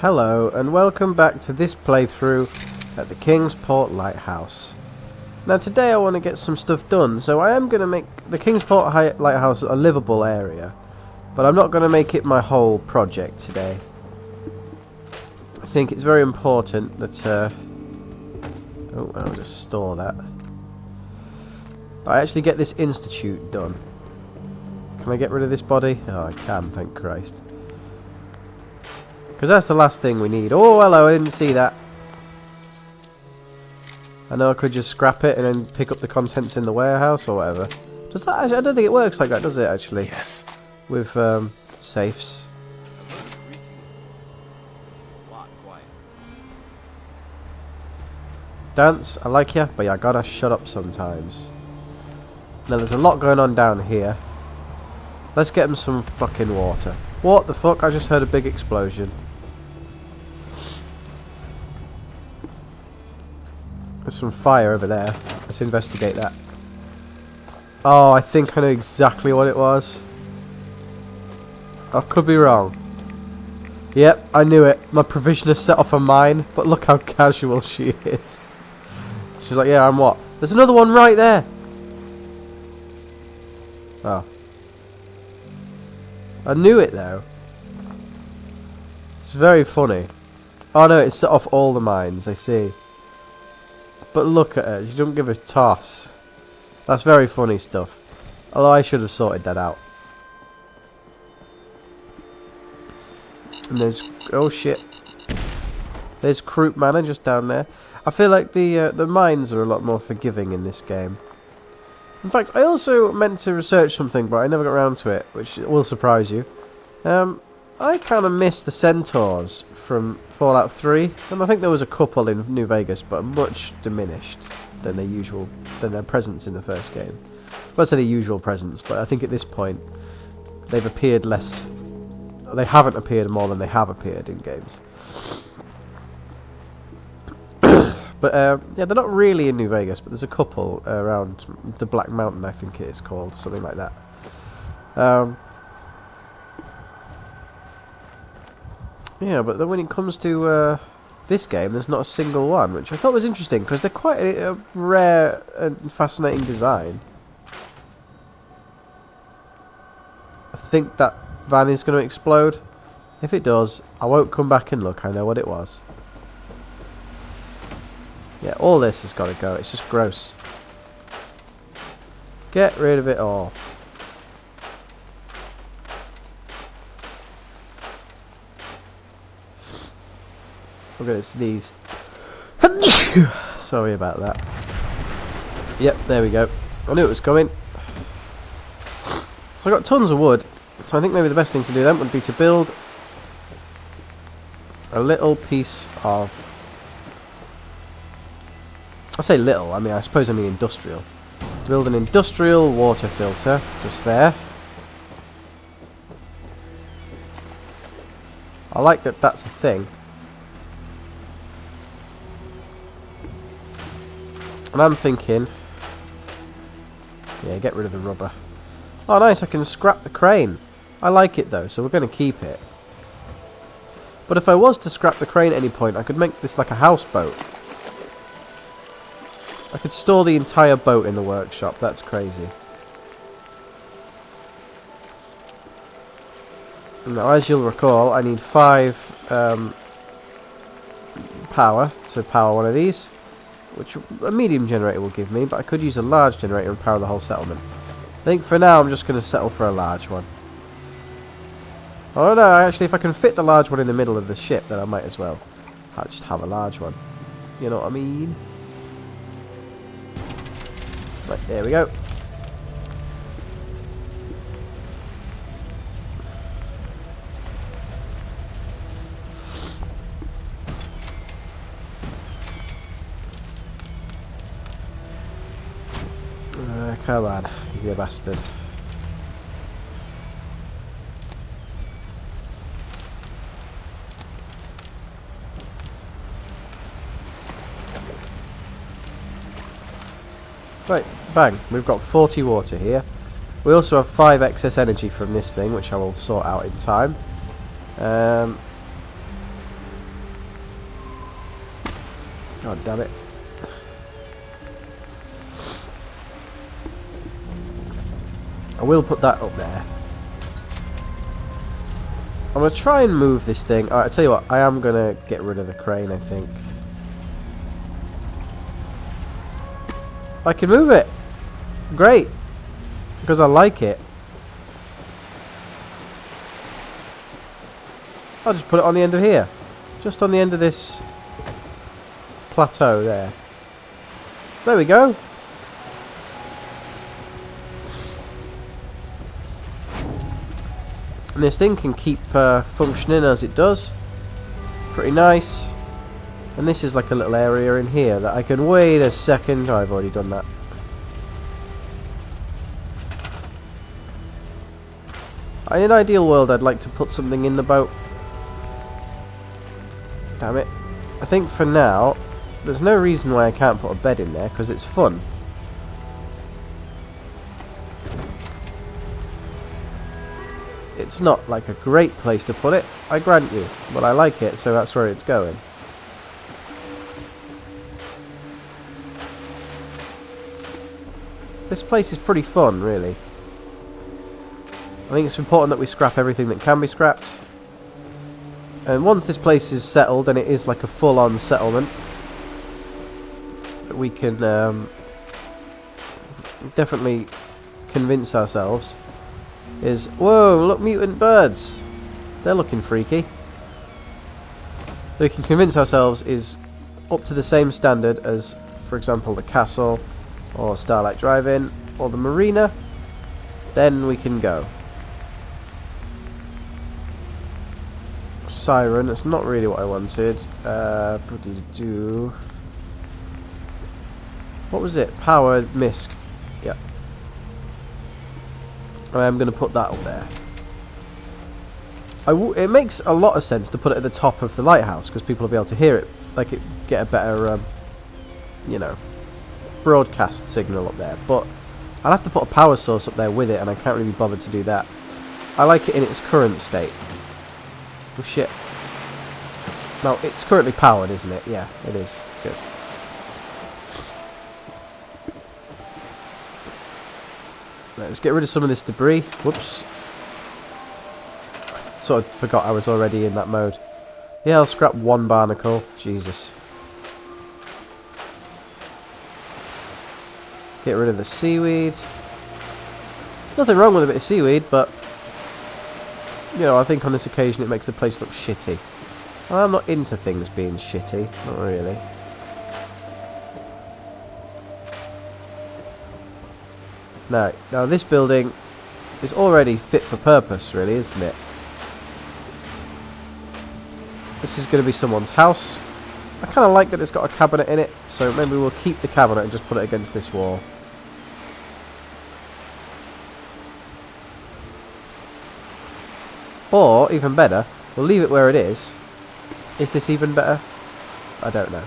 Hello and welcome back to this playthrough at the Kingsport Lighthouse. Now today I want to get some stuff done, so I am going to make the Kingsport Lighthouse a livable area, but I'm not going to make it my whole project today. I think it's very important that oh, I'll just store that. I actually get this institute done. Can I get rid of this body? Oh, I can, thank Christ. Because that's the last thing we need. Oh, hello, I didn't see that. I know I could just scrap it and then pick up the contents in the warehouse or whatever. Does that actually, I don't think it works like that, does it, actually? Yes. With safes. Dance, I like you, but you gotta shut up sometimes. Now, there's a lot going on down here. Let's get them some fucking water. What the fuck? I just heard a big explosion. There's some fire over there. Let's investigate that. Oh, I think I know exactly what it was. I could be wrong. Yep, I knew it. My provisioner set off a mine, but look how casual she is. She's like, yeah, I'm what? There's another one right there! Oh. I knew it though. It's very funny. Oh no, it set off all the mines, I see. But look at her, she don't give a toss. That's very funny stuff. Although I should have sorted that out. And there's, oh shit. There's Croup Manor just down there. I feel like the mines are a lot more forgiving in this game. In fact, I also meant to research something, but I never got around to it, which will surprise you. I kind of miss the centaurs from Fallout 3, and I think there was a couple in New Vegas, but much diminished than their presence in the first game. Well, I'd say the usual presence, but I think at this point they've appeared less. They haven't appeared more than they have appeared in games. But yeah, they're not really in New Vegas, but there's a couple around the Black Mountain, I think it is called, something like that. Yeah, but then when it comes to this game, there's not a single one, which I thought was interesting, because they're quite a rare and fascinating design. I think that van is going to explode. If it does, I won't come back and look, I know what it was. Yeah, all this has got to go, it's just gross. Get rid of it all. I'm going to sneeze. Sorry about that. Yep, there we go. I knew it was coming. So I got tons of wood, so I think maybe the best thing to do then would be to build a little piece of... I say little, I suppose I mean industrial. Build an industrial water filter, just there. I like that that's a thing. And I'm thinking... yeah, get rid of the rubber. Oh nice, I can scrap the crane. I like it though, so we're going to keep it. But if I was to scrap the crane at any point, I could make this like a houseboat. I could store the entire boat in the workshop. That's crazy. Now, as you'll recall, I need 5 power to power one of these, which a medium generator will give me, but I could use a large generator and power the whole settlement. I think for now I'm just going to settle for a large one. Oh no, actually if I can fit the large one in the middle of the ship, then I might as well. I'll just have a large one. You know what I mean? Right, there we go. Come on, you bastard. Right, bang. We've got 40 water here. We also have 5 excess energy from this thing, which I will sort out in time. God damn it. I will put that up there. I'm going to try and move this thing. Alright, I tell you what, I am going to get rid of the crane, I think. I can move it. Great. Because I like it. I'll just put it on the end of here. Just on the end of this plateau there. There we go. And this thing can keep functioning as it does. Pretty nice. And this is like a little area in here that I can... Wait a second. Oh, I've already done that. In an ideal world, I'd like to put something in the boat. Damn it. I think for now, there's no reason why I can't put a bed in there, because it's fun. It's not like a great place to put it, I grant you, but I like it, so that's where it's going. This place is pretty fun, really. I think it's important that we scrap everything that can be scrapped. And once this place is settled, and it is like a full-on settlement, we can definitely convince ourselves is... Whoa, look, mutant birds! They're looking freaky. We can convince ourselves is up to the same standard as, for example, the castle, or Starlight Drive-In, or the marina. Then we can go. Siren, that's not really what I wanted. What was it? Power misc. Yep. I am going to put that up there. It makes a lot of sense to put it at the top of the lighthouse, because people will be able to hear it. Like, it get a better, you know, broadcast signal up there. But I'll have to put a power source up there with it, and I can't really be bothered to do that. I like it in its current state. Oh shit. No, it's currently powered, isn't it? Yeah, it is. Good. Let's get rid of some of this debris. Whoops. Sort of forgot I was already in that mode. Yeah, I'll scrap one barnacle. Jesus. Get rid of the seaweed. Nothing wrong with a bit of seaweed, but... you know, I think on this occasion it makes the place look shitty. Well, I'm not into things being shitty. Not really. No. Now, this building is already fit for purpose, really, isn't it? This is going to be someone's house. I kind of like that it's got a cabinet in it, so maybe we'll keep the cabinet and just put it against this wall. Or, even better, we'll leave it where it is. Is this even better? I don't know.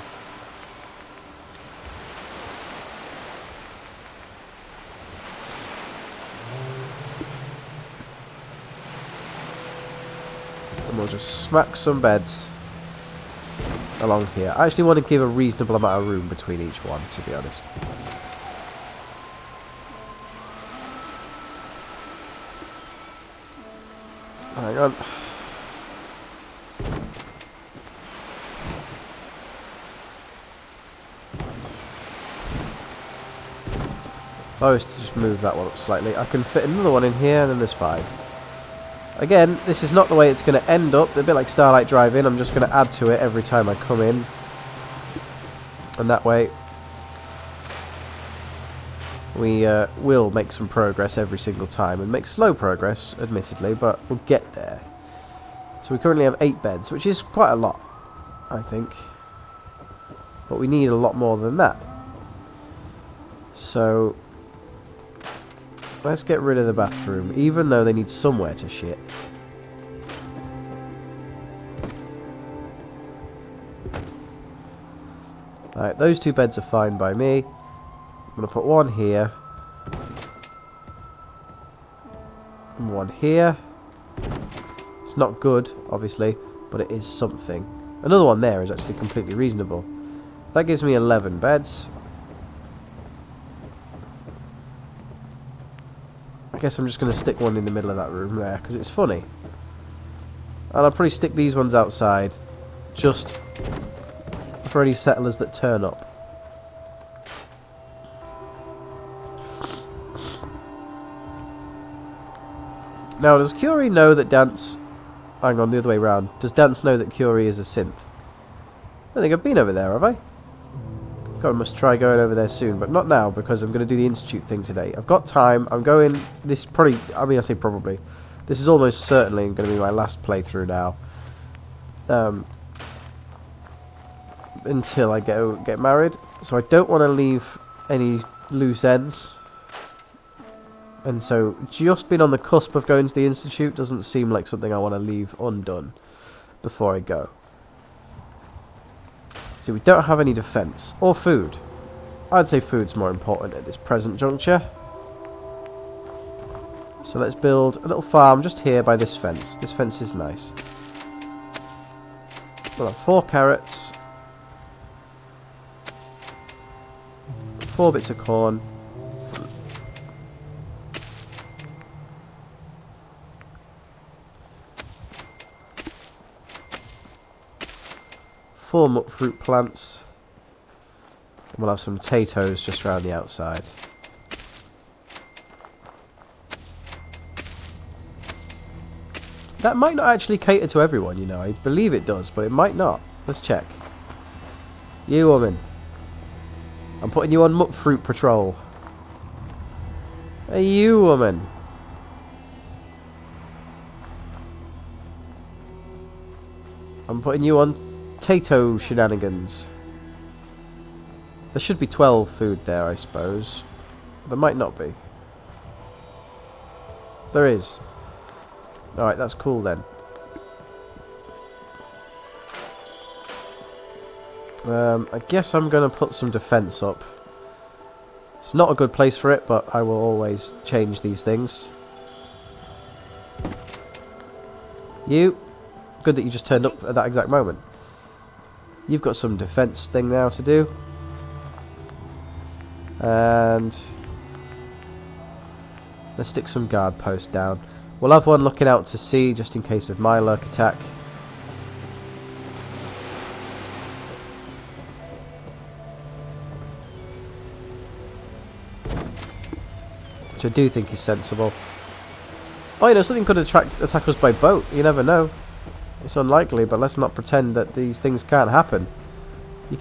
And we'll just smack some beds along here. I actually want to give a reasonable amount of room between each one, to be honest. Hang on. If I was to just move that one up slightly, I can fit another one in here, and then there's 5. Again, this is not the way it's going to end up. A bit like Starlight Drive-In, I'm just going to add to it every time I come in. And that way, we will make some progress every single time. And make slow progress, admittedly, but we'll get there. So we currently have 8 beds, which is quite a lot, I think. But we need a lot more than that. So... let's get rid of the bathroom, even though they need somewhere to shit. Alright, those 2 beds are fine by me. I'm going to put one here. And one here. It's not good, obviously, but it is something. Another one there is actually completely reasonable. That gives me 11 beds. I guess I'm just going to stick one in the middle of that room there, because it's funny. And I'll probably stick these ones outside, just for any settlers that turn up. Now, does Curie know that Dance... Hang on, the other way round. Does Dance know that Curie is a synth? I don't think I've been over there, have I? God, I must try going over there soon, but not now, because I'm going to do the Institute thing today. I've got time. I'm going... This is probably... I mean, I say probably. This is almost certainly going to be my last playthrough now. Until I get married. So I don't want to leave any loose ends. And so, just being on the cusp of going to the Institute doesn't seem like something I want to leave undone before I go. See, we don't have any defence. Or food. I'd say food's more important at this present juncture. So let's build a little farm just here by this fence. This fence is nice. We'll have 4 carrots. 4 bits of corn. 4 muck fruit plants. And we'll have some potatoes just around the outside. That might not actually cater to everyone, you know. I believe it does, but it might not. Let's check. You woman. I'm putting you on muck fruit patrol. Hey, you woman. I'm putting you on potato shenanigans. There should be 12 food there, I suppose. There might not be. There is. Alright, that's cool then. I guess I'm going to put some defence up. It's not a good place for it, but I will always change these things. You. Good that you just turned up at that exact moment. You've got some defence thing now to do. And let's stick some guard posts down. We'll have one looking out to sea just in case of my lurk attack. Which I do think is sensible. Oh, you know, something could attack us by boat. You never know. It's unlikely, but let's not pretend that these things can't happen.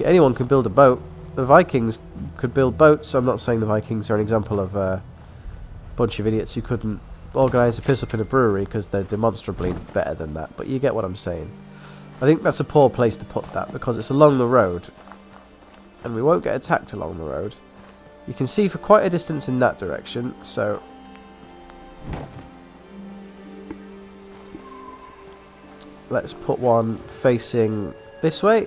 Anyone can build a boat. The Vikings could build boats. I'm not saying the Vikings are an example of a bunch of idiots who couldn't organise a piss up in a brewery, because they're demonstrably better than that. But you get what I'm saying. I think that's a poor place to put that, because it's along the road. And we won't get attacked along the road. You can see for quite a distance in that direction, so... let's put one facing this way.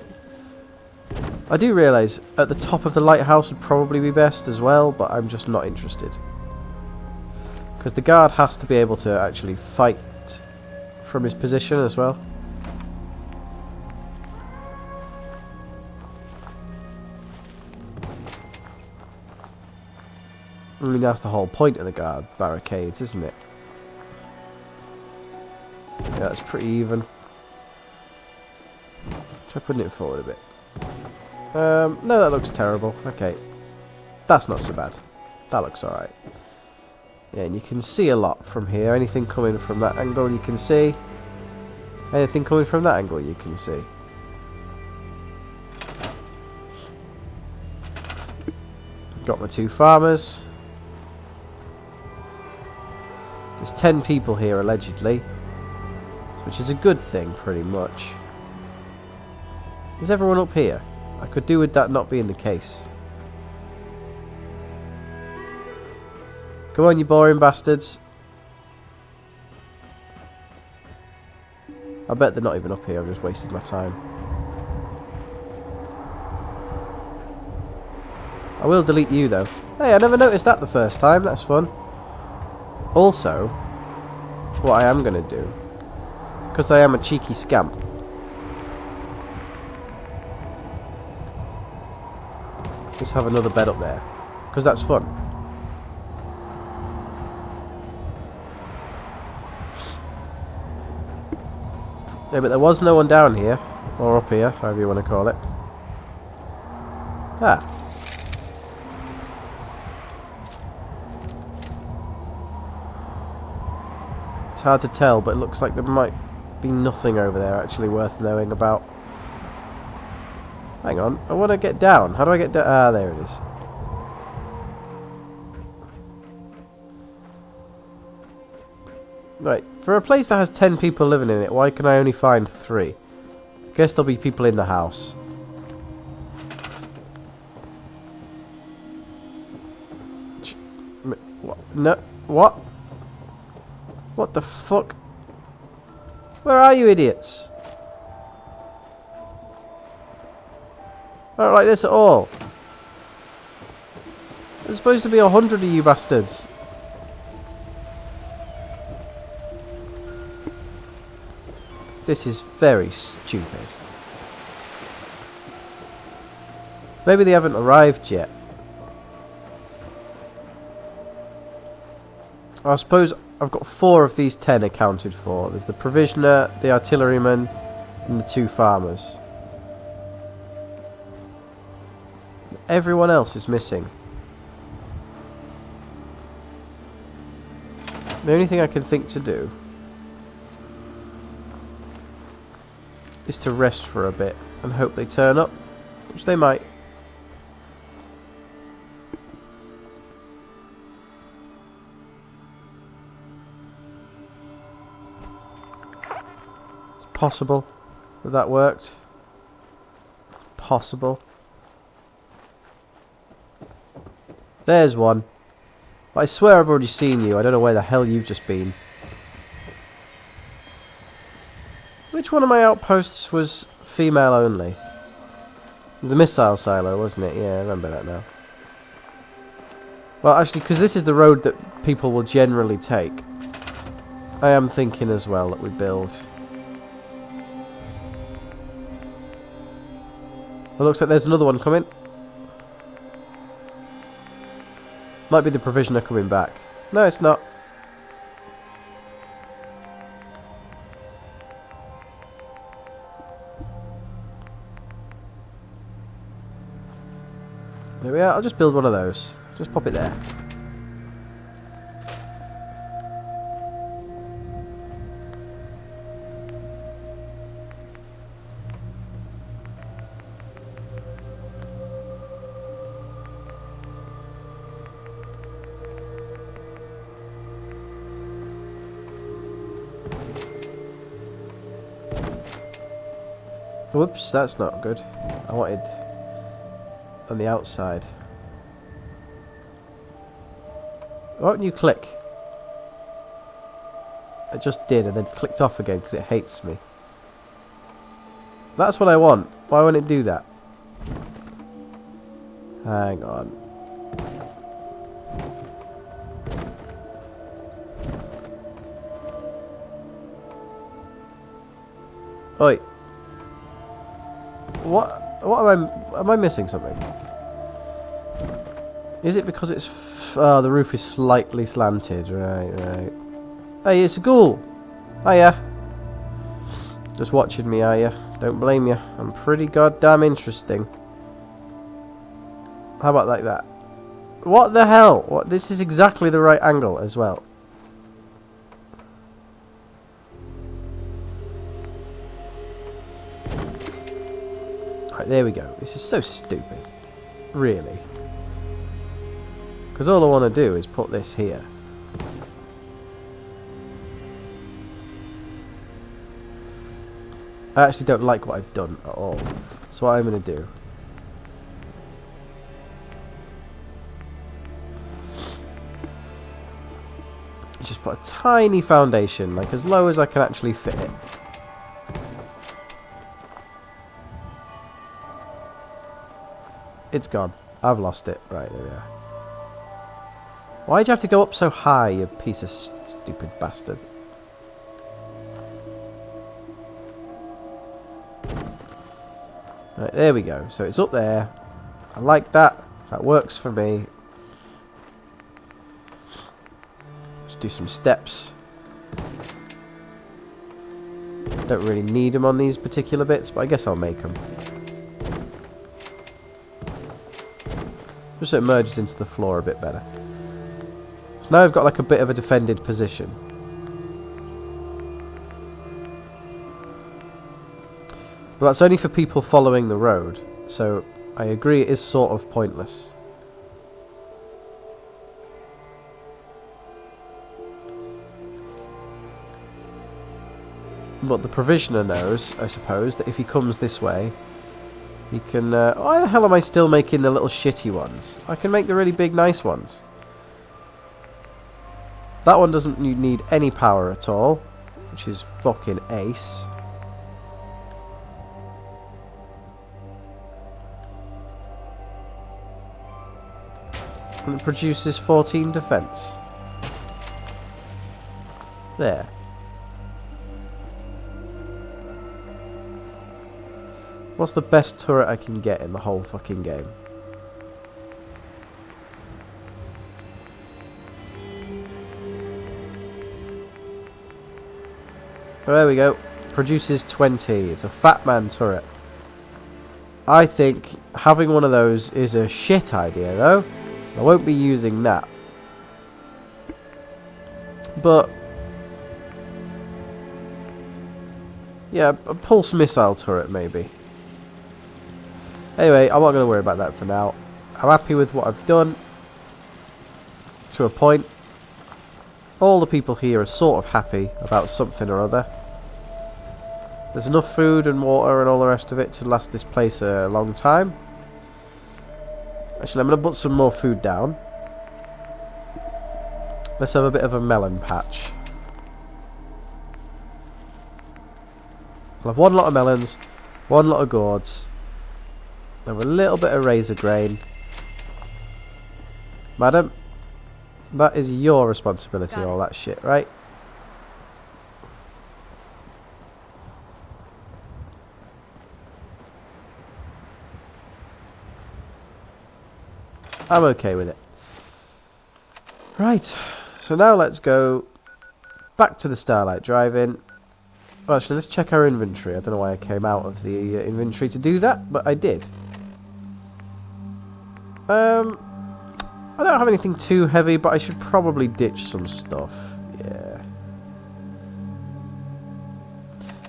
I do realise at the top of the lighthouse would probably be best as well, but I'm just not interested. Because the guard has to be able to actually fight from his position as well. I mean, that's the whole point of the guard barricades, isn't it? Yeah, that's pretty even. Try putting it forward a bit. No, that looks terrible. Okay. That's not so bad. That looks alright. Yeah, and you can see a lot from here. Anything coming from that angle you can see. Anything coming from that angle you can see. Got my 2 farmers. There's 10 people here, allegedly. Which is a good thing, pretty much. Is everyone up here? I could do with that not being the case. Come on, you boring bastards. I bet they're not even up here, I've just wasted my time. I will delete you, though. Hey, I never noticed that the first time, that's fun. Also, what I am going to do, because I am a cheeky scamp, Let's have another bed up there. Because that's fun. Yeah, but there was no one down here. Or up here, however you want to call it. Ah. It's hard to tell, but it looks like there might be nothing over there actually worth knowing about. Hang on, I want to get down. How do I get down? Ah, there it is. Right, for a place that has 10 people living in it, why can I only find 3? Guess there'll be people in the house. What? No, what? What the fuck? Where are you, idiots? I don't like this at all. There's supposed to be 100 of you bastards. This is very stupid. Maybe they haven't arrived yet. I suppose I've got 4 of these 10 accounted for. There's the provisioner, the artilleryman, and the 2 farmers. Everyone else is missing. The only thing I can think to do is to rest for a bit and hope they turn up, which they might. It's possible that that worked. It's possible. There's one. I swear I've already seen you. I don't know where the hell you've just been. Which one of my outposts was female only? The missile silo, wasn't it? Yeah, I remember that now. Well, actually, because this is the road that people will generally take, I am thinking as well that we build. It looks like there's another one coming. Might be the provisioner coming back. No, it's not. There we are. I'll just build one of those. Just pop it there. Whoops, that's not good. I wanted on the outside. Why don't you click? It just did and then clicked off again because it hates me. That's what I want. Why won't it do that? Hang on. Oi. What am I missing something? Is it because it's the roof is slightly slanted? Right. Hey, it's a ghoul. Hiya. Just watching me, are you? Don't blame you. I'm pretty goddamn interesting. How about like that? What the hell? What? This is exactly the right angle as well. Right, there we go. This is so stupid. Really. Because all I want to do is put this here. I actually don't like what I've done at all. So what I'm going to do is just put a tiny foundation, like as low as I can actually fit it. It's gone. I've lost it. Right, there we are. Why'd you have to go up so high, you piece of stupid bastard? Right, there we go. So it's up there. I like that. That works for me. Let's do some steps. Don't really need them on these particular bits, but I guess I'll make them. Just so it merges into the floor a bit better. So now I've got like a bit of a defended position. But that's only for people following the road, so I agree it is sort of pointless. But the provisioner knows, I suppose, that if he comes this way, he can... why the hell am I still making the little shitty ones? I can make the really big, nice ones. That one doesn't need any power at all, which is fucking ace. And it produces 14 defense. There. What's the best turret I can get in the whole fucking game? Oh, there we go. Produces 20. It's a fat man turret. I think having one of those is a shit idea, though. I won't be using that. But yeah, a pulse missile turret maybe. Anyway, I'm not going to worry about that for now. I'm happy with what I've done. To a point. All the people here are sort of happy about something or other. There's enough food and water and all the rest of it to last this place a long time. Actually, I'm going to put some more food down. Let's have a bit of a melon patch. I'll have one lot of melons, one lot of gourds, and a little bit of razor grain. Madam, that is your responsibility, all that shit, right? I'm okay with it. Right, so now let's go back to the Starlight Drive-In. Well, actually, let's check our inventory. I don't know why I came out of the inventory to do that, but I did. I don't have anything too heavy, but I should probably ditch some stuff. Yeah.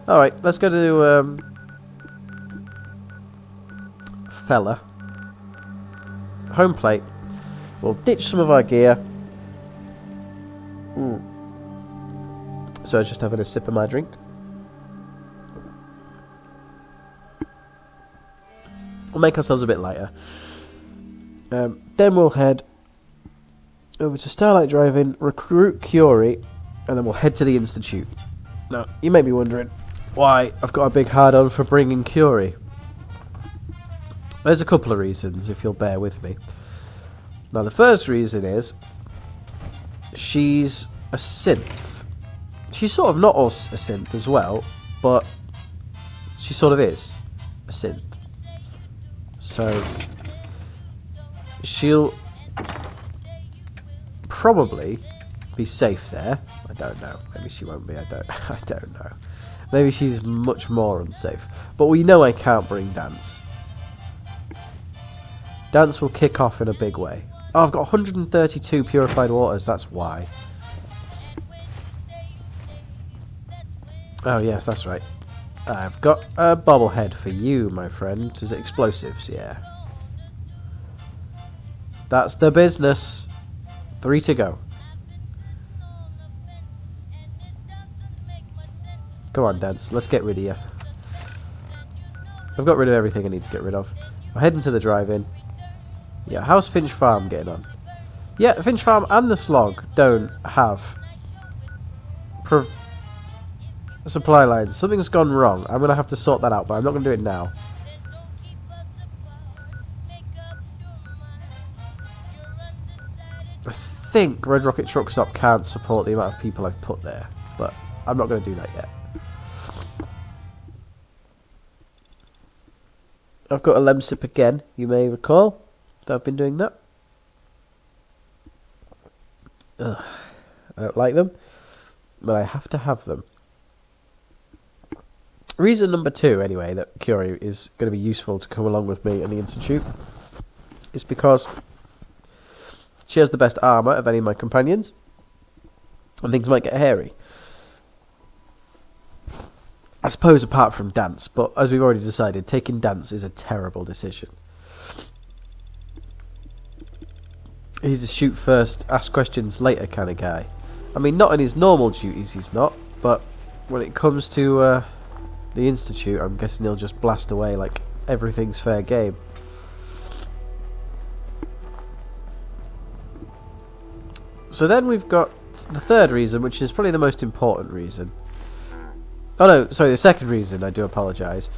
Alright, let's go to Fella. Home plate. We'll ditch some of our gear. So I was just having a sip of my drink. We'll make ourselves a bit lighter. Then we'll head over to Starlight Drive-In, recruit Curie, and then we'll head to the Institute. Now, you may be wondering why I've got a big hard-on for bringing Curie. There's a couple of reasons, if you'll bear with me. Now, the first reason is she's a synth. She's sort of not a synth as well, but she sort of is a synth. So she'll probably be safe there. I don't know. Maybe she won't be. I don't know. Maybe she's much more unsafe. But we know I can't bring Dance. Dance will kick off in a big way. Oh, I've got 132 purified waters. That's why. Oh yes, that's right. I've got a bobblehead for you, my friend. Is it explosives? Yeah. That's the business. 3 to go. Come on, Dance. Let's get rid of you. I've got rid of everything I need to get rid of. I'm heading to the drive-in. Yeah, how's Finch Farm getting on? Yeah, Finch Farm and the Slog don't have supply lines. Something's gone wrong. I'm going to have to sort that out, but I'm not going to do it now. I think Red Rocket Truck Stop can't support the amount of people I've put there, but I'm not going to do that yet. I've got a Lemsip again, you may recall. that I've been doing that. Ugh. I don't like them, but I have to have them. Reason number 2, anyway, that Curie is going to be useful to come along with me in the Institute is because she has the best armour of any of my companions, and things might get hairy. I suppose apart from Dance, but as we've already decided, taking Dance is a terrible decision. He's a shoot first, ask questions later kind of guy. I mean, not in his normal duties he's not, but when it comes to the Institute, I'm guessing he'll just blast away like everything's fair game. So then we've got the third reason, which is probably the most important reason. Oh no, sorry, the second reason, I do apologise.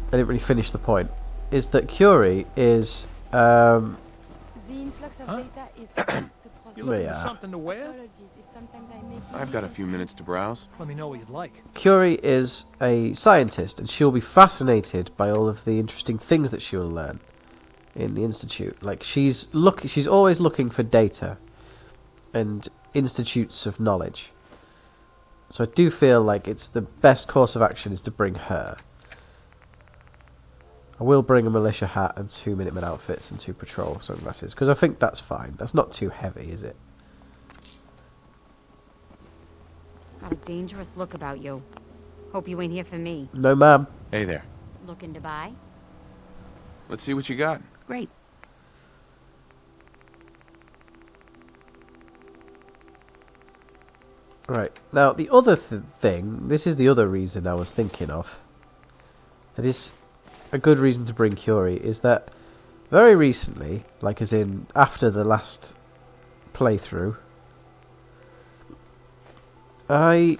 I didn't really finish the point. Is that Curie is... The influx of data is to You looking for something to wear? I've got a few minutes to browse. Let me know what you'd like. Curie is a scientist, and she'll be fascinated by all of the interesting things that she'll learn in the Institute. Like, she's always looking for data and institutes of knowledge. So I do feel like it's the best course of action is to bring her. I will bring a militia hat and 2 Minutemen outfits and 2 patrol sunglasses, because I think that's fine. That's not too heavy, is it? Got a dangerous look about you. Hope you ain't here for me. No, ma'am. Hey there. Looking to buy? Let's see what you got. Great. Right. Now, the other thing, this is the other reason I was thinking of, that is a good reason to bring Curie, is that very recently, like as in after the last playthrough, I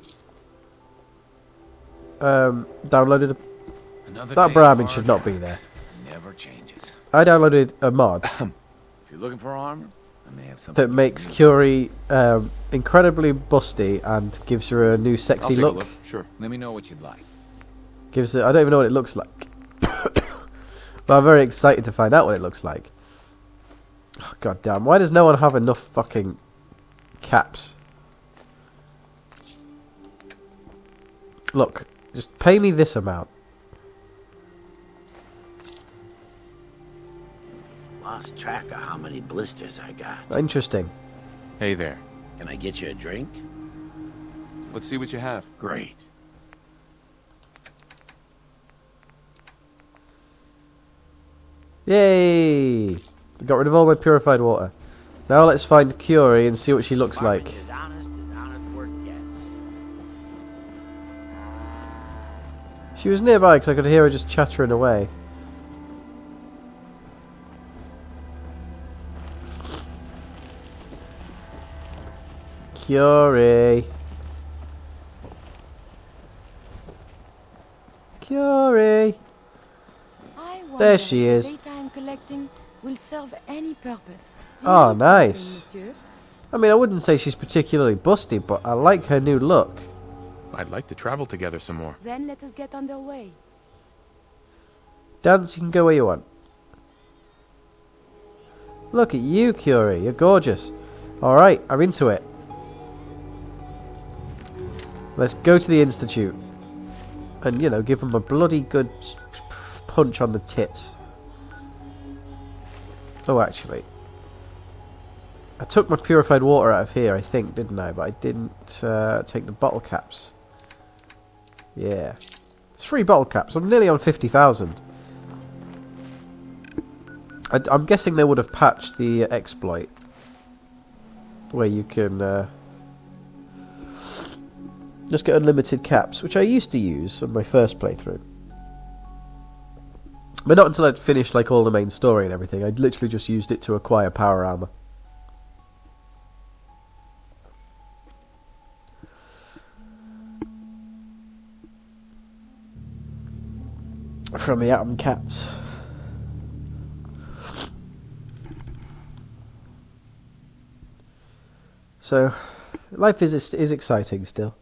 downloaded that Brahmin should not be there. Never changes. I downloaded a mod If you're looking for armor, I may have something that makes Curie incredibly busty and gives her a new I'll sexy take a look. look. Sure. Let me know what you'd like. Gives her, I don't even know what it looks like, but I'm very excited to find out what it looks like. Oh, God damn! Why does no one have enough fucking caps? Look, just pay me this amount. Lost track of how many blisters I got. Interesting. Hey there. Can I get you a drink? Let's see what you have. Great. Yay! Got rid of all my purified water. Now let's find Curie and see what she looks like. As honest work gets. She was nearby because I could hear her just chattering away. Curie. Curie. There she is. The data I'm collecting will serve any purpose. Do you Oh, need nice. something, monsieur? I mean, I wouldn't say she's particularly busty, but I like her new look. I'd like to travel together some more. Then let us get underway. Dance, you can go where you want. Look at you, Curie. You're gorgeous. Alright, I'm into it. Let's go to the Institute. And, you know, give them a bloody good punch on the tits. Oh, actually. I took my purified water out of here, I think, didn't I? But I didn't take the bottle caps. Yeah. It's 3 bottle caps. I'm nearly on 50,000. I'm guessing they would have patched the exploit. Where you can just get unlimited caps, which I used to use on my first playthrough. But not until I'd finished like all the main story and everything. I'd literally just used it to acquire power armor. From the Atom Cats. So, life is exciting still.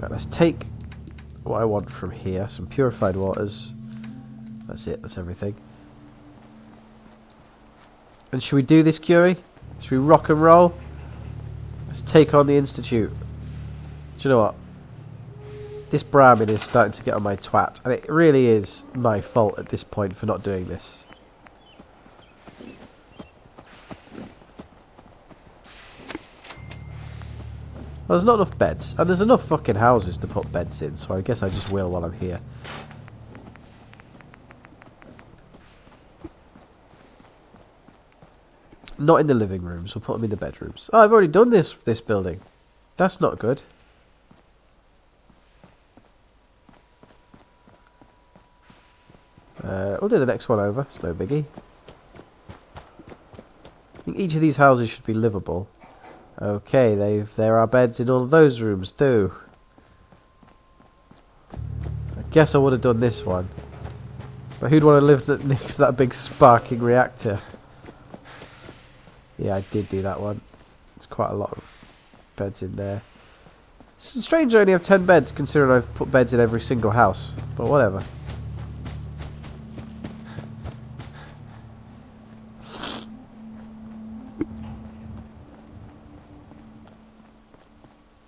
Right, let's take what I want from here. Some purified waters. That's it, that's everything. And should we do this, Curie? Should we rock and roll? Let's take on the Institute. Do you know what? This Brahmin is starting to get on my twat. And it really is my fault at this point for not doing this. Well, there's not enough beds. And there's enough fucking houses to put beds in. So I guess I just will while I'm here. Not in the living rooms. We'll put them in the bedrooms. Oh, I've already done this building. That's not good. We'll do the next one over. It's no biggie. I think each of these houses should be livable. Okay, there are beds in all of those rooms too. I guess I would have done this one. But who'd want to live next to that big sparking reactor? Yeah, I did do that one. It's quite a lot of beds in there. It's strange I only have 10 beds considering I've put beds in every single house. But whatever.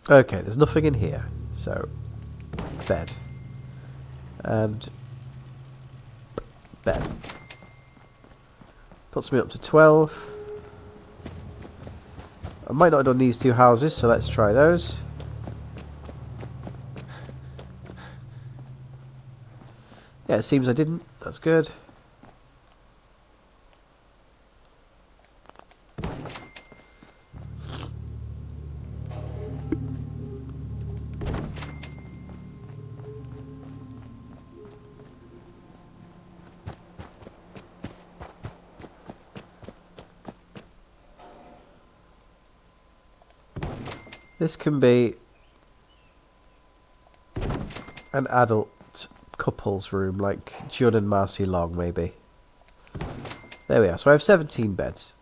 Okay, there's nothing in here. So, bed. And bed. Puts me up to 12. I might not have done these two houses, so let's try those. Yeah, it seems I didn't. That's good. This can be an adult couple's room, like Judd and Marcy Long, maybe. There we are. So I have 17 beds.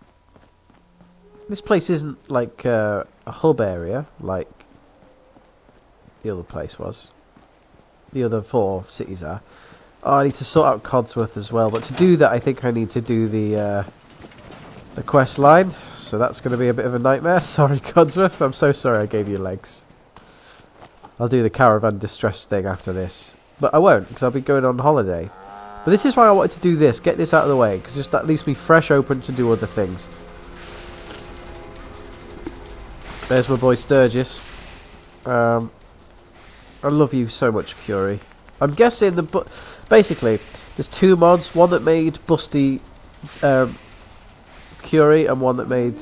This place isn't like a hub area, like the other place was. The other 4 cities are. Oh, I need to sort out Codsworth as well, but to do that I think I need to do the quest line. So that's going to be a bit of a nightmare. Sorry, Codsworth. I'm so sorry I gave you legs. I'll do the caravan distress thing after this. But I won't, because I'll be going on holiday. But this is why I wanted to do this. Get this out of the way, because that leaves me fresh open to do other things. There's my boy Sturgis. I love you so much, Curie. I'm guessing basically, there's 2 mods. One that made Busty Curie and one that made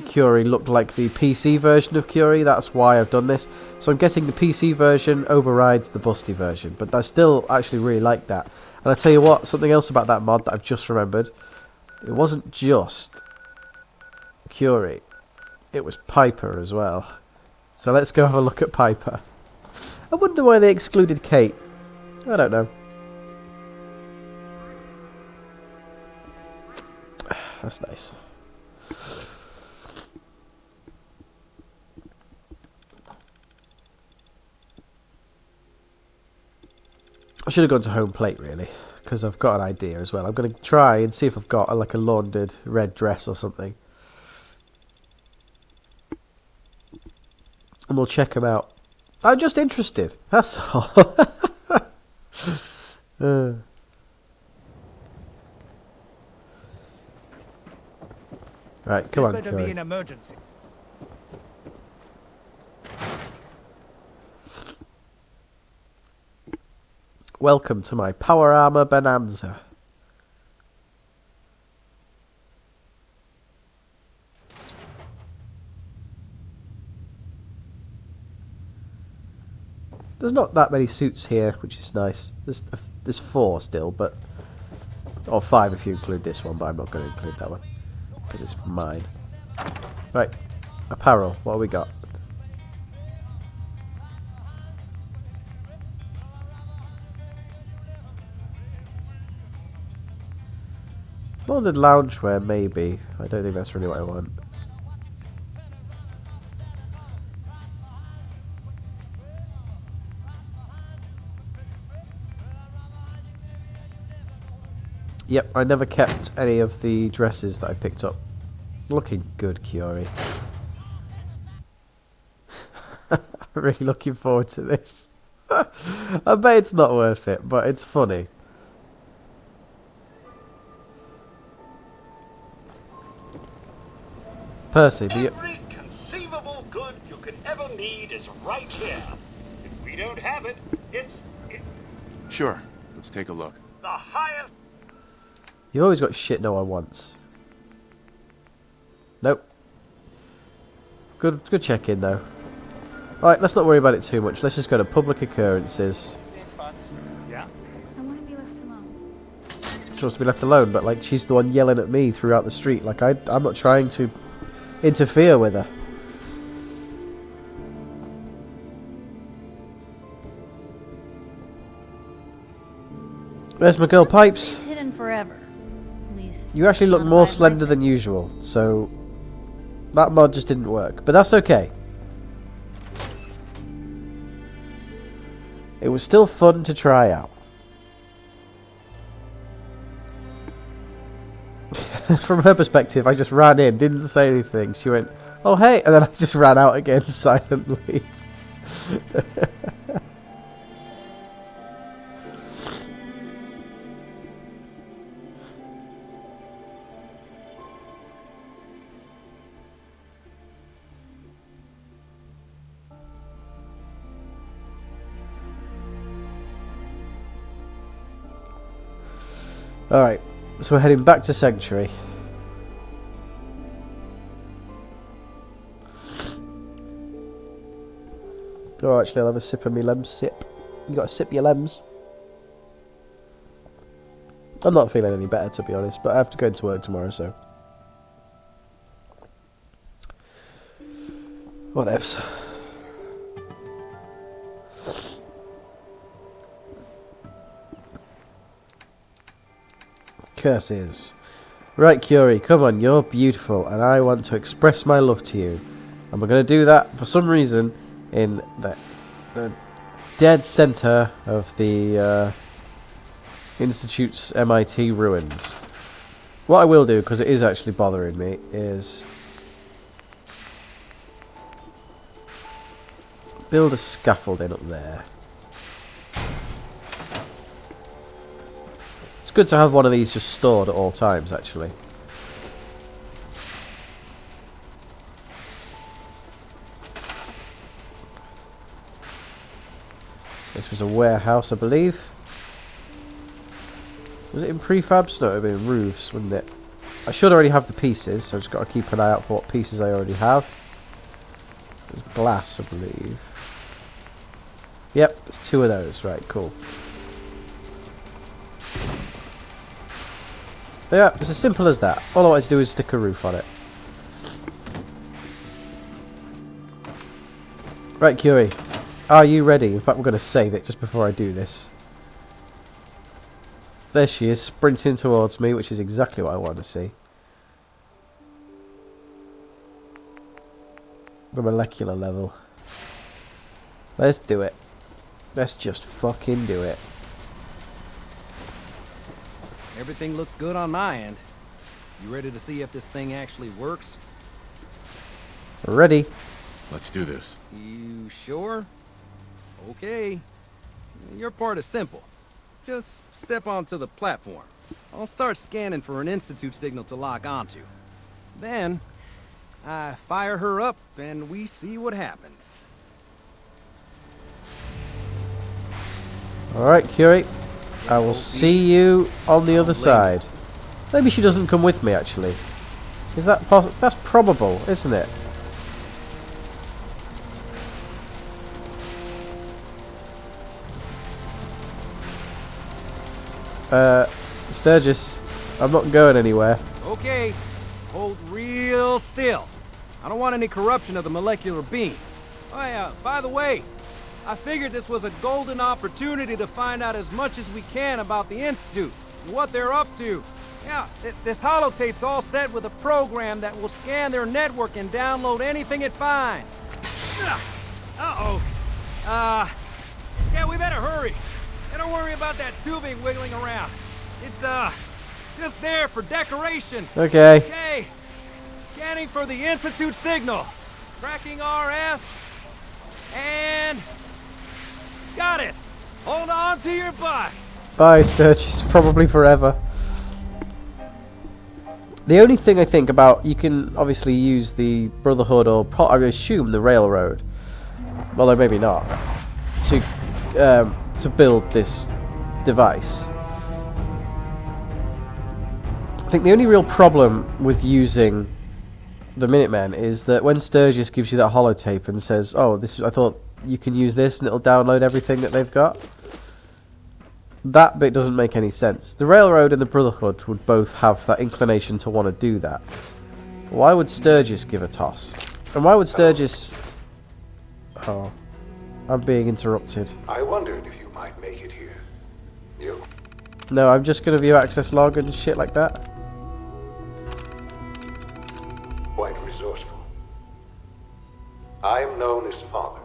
Curie look like the PC version of Curie. That's why I've done this. So I'm guessing the PC version overrides the Busty version, but I still actually really like that. And I tell you what, something else about that mod that I've just remembered. It wasn't just Curie. It was Piper as well. So let's go have a look at Piper. I wonder why they excluded Kate. I don't know. That's nice. I should have gone to home plate really, because I've got an idea as well. I'm going to try and see if I've got like a laundered red dress or something. And we'll check them out. I'm just interested. That's all. Right, come on, This better be Curry. an emergency. Welcome to my power armor bonanza. There's not that many suits here, which is nice. There's 4 still, but or 5 if you include this one, but I'm not going to include that one because it's mine. Right, apparel. What have we got? Molded loungewear, maybe. I don't think that's really what I want. Yep, I never kept any of the dresses that I picked up. Looking good, Kiori. I'm really looking forward to this. I bet it's not worth it, but it's funny. Percy, Every conceivable good you could ever need is right here. If we don't have it, it's Sure. Let's take a look. the highest. you've always got shit no one wants. Nope. Good check-in, though. Alright, let's not worry about it too much. Let's just go to public occurrences. Yeah? I want to be left alone. She wants to be left alone, but like she's the one yelling at me throughout the street. Like I'm not trying to interfere with her. There's my girl Pipes. It's hidden forever. At least You actually look not more alive slender myself. than usual, so that mod just didn't work. But that's okay. It was still fun to try out. From her perspective, I just ran in, didn't say anything. She went, "Oh hey," and then I just ran out again silently. Alright, so we're heading back to Sanctuary. Oh, actually, I'll have a sip of me lems. Sip. You gotta sip your lems. I'm not feeling any better, to be honest, but I have to go into work tomorrow, so. Whatevs. Curses. Right, Curie, come on, you're beautiful, and I want to express my love to you. And we're going to do that, for some reason, in the dead centre of the Institute's MIT ruins. What I will do, because it is actually bothering me, is build a scaffolding up there. It's good to have one of these just stored at all times, actually. This was a warehouse, I believe. Was it in prefabs? No, it would have been roofs, wouldn't it? I should already have the pieces, so I've just got to keep an eye out for what pieces I already have. There's glass, I believe. Yep, there's 2 of those. Right, cool. Yeah, it's as simple as that. All I want to do is stick a roof on it. Right, Curie. Are you ready? In fact, we're going to save it just before I do this. There she is, sprinting towards me, which is exactly what I want to see. The molecular level. Let's do it. Let's just fucking do it. Everything looks good on my end. You ready to see if this thing actually works? Ready? Let's do this. You sure? Okay. Your part is simple. Just step onto the platform. I'll start scanning for an Institute signal to lock onto. Then, I fire her up and we see what happens. Alright, Curie. I will see you on the other side. Maybe she doesn't come with me, actually. Is that possible? That's probable, isn't it? Sturgis, I'm not going anywhere. Okay, hold real still. I don't want any corruption of the molecular beam. Oh yeah, by the way, I figured this was a golden opportunity to find out as much as we can about the Institute, and what they're up to. Yeah, this holotape's all set with a program that will scan their network and download anything it finds. Uh-oh. Yeah, we better hurry. And don't worry about that tubing wiggling around. It's Just there for decoration. Okay. Okay. Scanning for the Institute signal. Tracking RF. And... got it. Hold on to your butt. Bye, Sturgis. Probably forever. The only thing I think about, you can obviously use the Brotherhood or I would assume the Railroad, although maybe not, to build this device. I think the only real problem with using the Minutemen is that when Sturgis gives you that holotape and says, "Oh, this I thought you can use this and it'll download everything that they've got," that bit doesn't make any sense. The Railroad and the Brotherhood would both have that inclination to want to do that. Why would Sturgis give a toss? And why would Sturgis... Oh, I'm being interrupted. I wondered if you might make it here. You? No, I'm just going to view access log and shit like that. Quite resourceful. I am known as Father.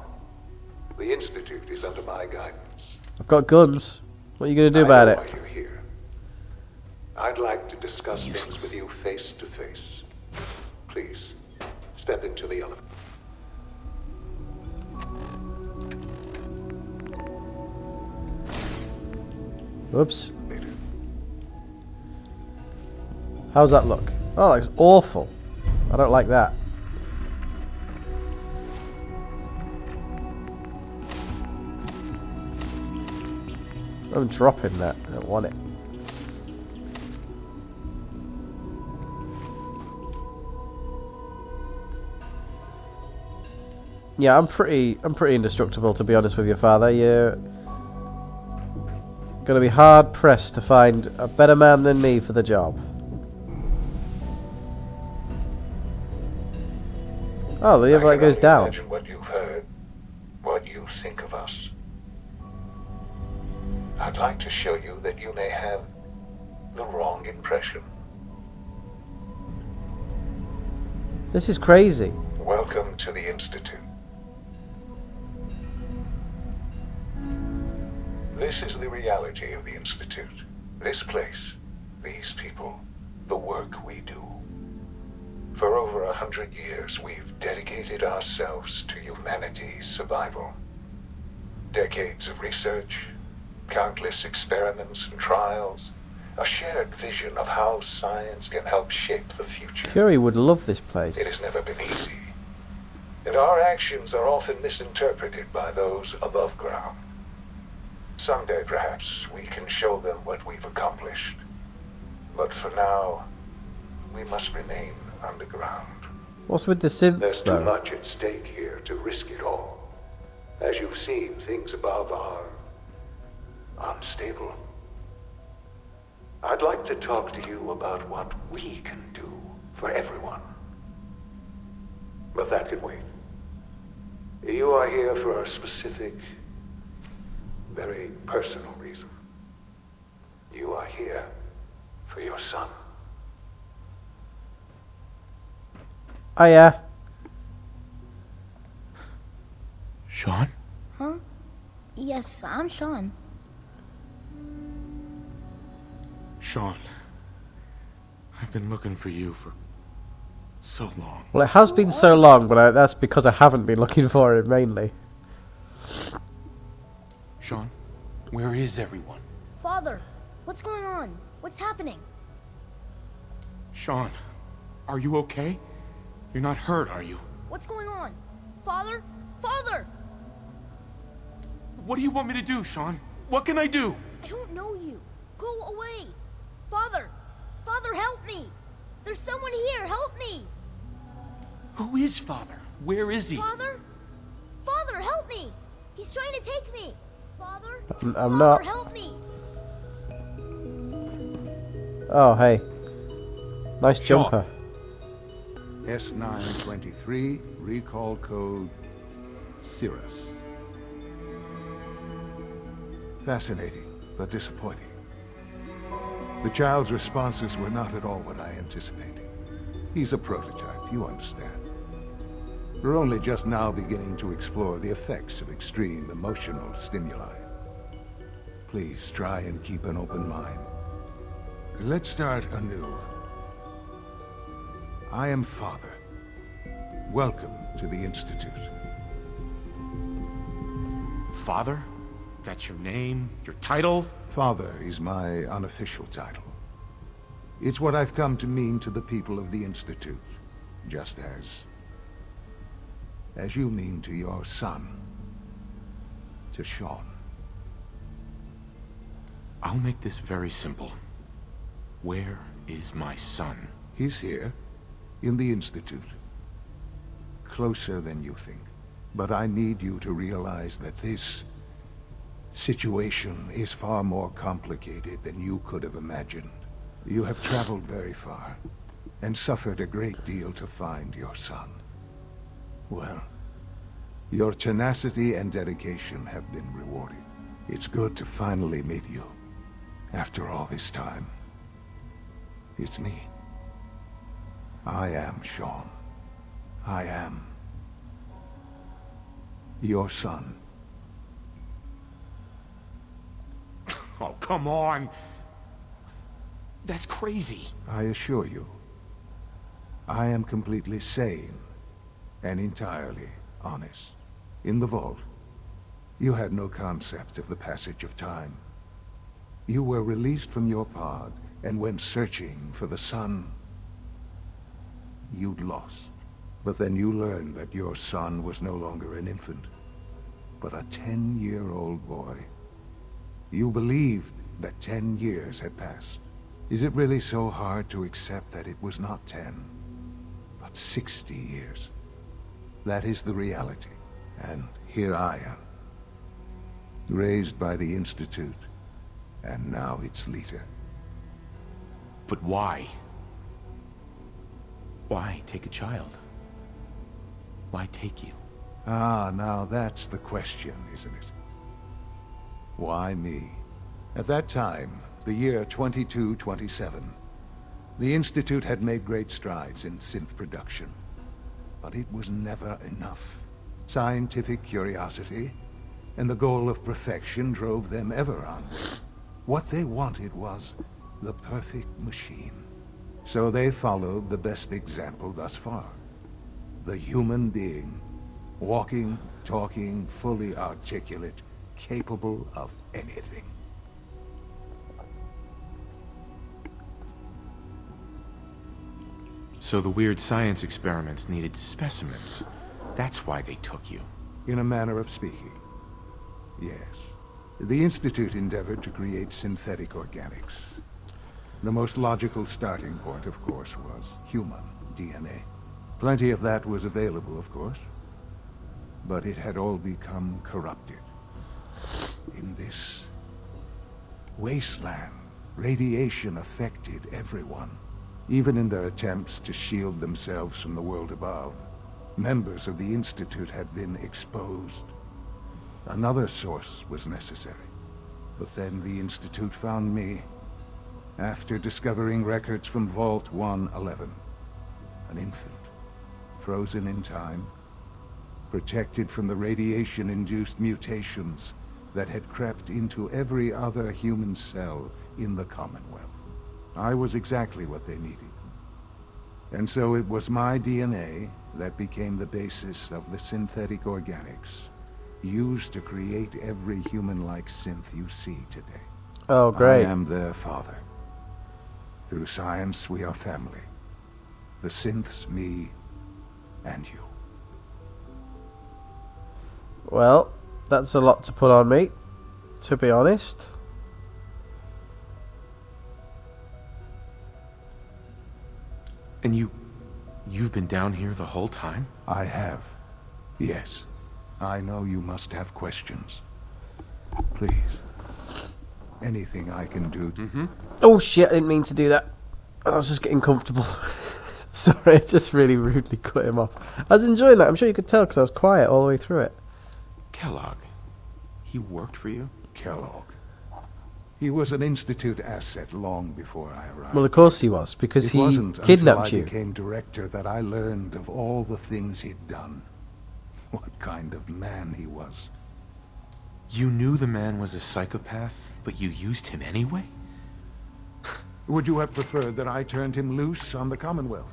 The Institute is under my guidance. I've got guns. What are you going to do about I know it? why you're here. I'd like to discuss things with you face to face. Please, step into the elevator. Whoops. How's that look? Oh, that looks awful. I don't like that. I'm dropping that. I don't want it. Yeah, I'm pretty indestructible, to be honest with you, Father. You're gonna be hard pressed to find a better man than me for the job. Oh, the light goes down. Imagine what you've heard, what you think of us. I'd like to show you that you may have the wrong impression. This is crazy. Welcome to the Institute. This is the reality of the Institute. This place, these people, the work we do. For over 100 years, we've dedicated ourselves to humanity's survival. Decades of research, countless experiments and trials, a shared vision of how science can help shape the future. Fury would love this place. It has never been easy, and our actions are often misinterpreted by those above ground. Someday, perhaps, we can show them what we've accomplished. But for now, we must remain underground. What's with the synths, There's though? too much at stake here to risk it all. As you've seen, things above are unstable. I'd like to talk to you about what we can do for everyone. But that can wait. You are here for a specific, very personal reason. You are here for your son. Oh, yeah. Sean? Huh? Yes, I'm Sean. Sean. I've been looking for you for so long. Well, it has been so long, but that's because I haven't been looking for it, mainly. Sean, where is everyone? Father, what's going on? What's happening? Sean, are you okay? You're not hurt, are you? What's going on? Father? Father! What do you want me to do, Sean? What can I do? I don't know you. Go away. Father! Father, help me! There's someone here, help me! Who is Father? Where is he? Father? Father, help me! He's trying to take me! Father? I'm Father, not. help me! Oh, hey. Nice Sean. jumper. S923, recall code Cirrus. Fascinating, but disappointing. The child's responses were not at all what I anticipated. He's a prototype, you understand. We're only just now beginning to explore the effects of extreme emotional stimuli. Please try and keep an open mind. Let's start anew. I am Father. Welcome to the Institute. Father? That's your name? Your title? Father is my unofficial title. It's what I've come to mean to the people of the Institute, just as you mean to your son, to Sean. I'll make this very simple. Where is my son? He's here, in the Institute. Closer than you think. But I need you to realize that this situation is far more complicated than you could have imagined. You have traveled very far, and suffered a great deal to find your son. Well, your tenacity and dedication have been rewarded. It's good to finally meet you, after all this time. It's me. I am Sean. I am your son. Oh, come on! That's crazy. I assure you, I am completely sane and entirely honest. In the vault, you had no concept of the passage of time. You were released from your pod and went searching for the son you'd lost. But then you learned that your son was no longer an infant, but a 10-year-old boy. You believed that 10 years had passed. Is it really so hard to accept that it was not 10, but 60 years? That is the reality. And here I am, raised by the Institute, and now its leader. But why? Why take a child? Why take you? Ah, now that's the question, isn't it? Why me? At that time, the year 2227, the Institute had made great strides in synth production. But it was never enough. Scientific curiosity and the goal of perfection drove them ever onward. What they wanted was the perfect machine. So they followed the best example thus far. The human being. Walking, talking, fully articulate, capable of anything. So the weird science experiments needed specimens. That's why they took you. In a manner of speaking, yes. The Institute endeavored to create synthetic organics. The most logical starting point, of course, was human DNA. Plenty of that was available, of course. But it had all become corrupted. In this wasteland, radiation affected everyone. Even in their attempts to shield themselves from the world above, members of the Institute had been exposed. Another source was necessary. But then the Institute found me, after discovering records from Vault 111. An infant, frozen in time, protected from the radiation-induced mutations that had crept into every other human cell in the Commonwealth. I was exactly what they needed. And so it was my DNA that became the basis of the synthetic organics used to create every human-like synth you see today. Oh, great. I am their father. Through science, we are family. The synths, me, and you. Well, that's a lot to put on me, to be honest. And you've been down here the whole time? I have. Yes. I know you must have questions. Please. Anything I can do to... Oh shit, I didn't mean to do that. I was just getting comfortable. Sorry, I just really rudely cut him off. I was enjoying that. I'm sure you could tell because I was quiet all the way through it. Kellogg. He worked for you? Kellogg. He was an Institute asset long before I arrived. Well, of course he was, because It he wasn't kidnapped until I you. became director that I learned of all the things he'd done. What kind of man he was. You knew the man was a psychopath, but you used him anyway? Would you have preferred that I turned him loose on the Commonwealth?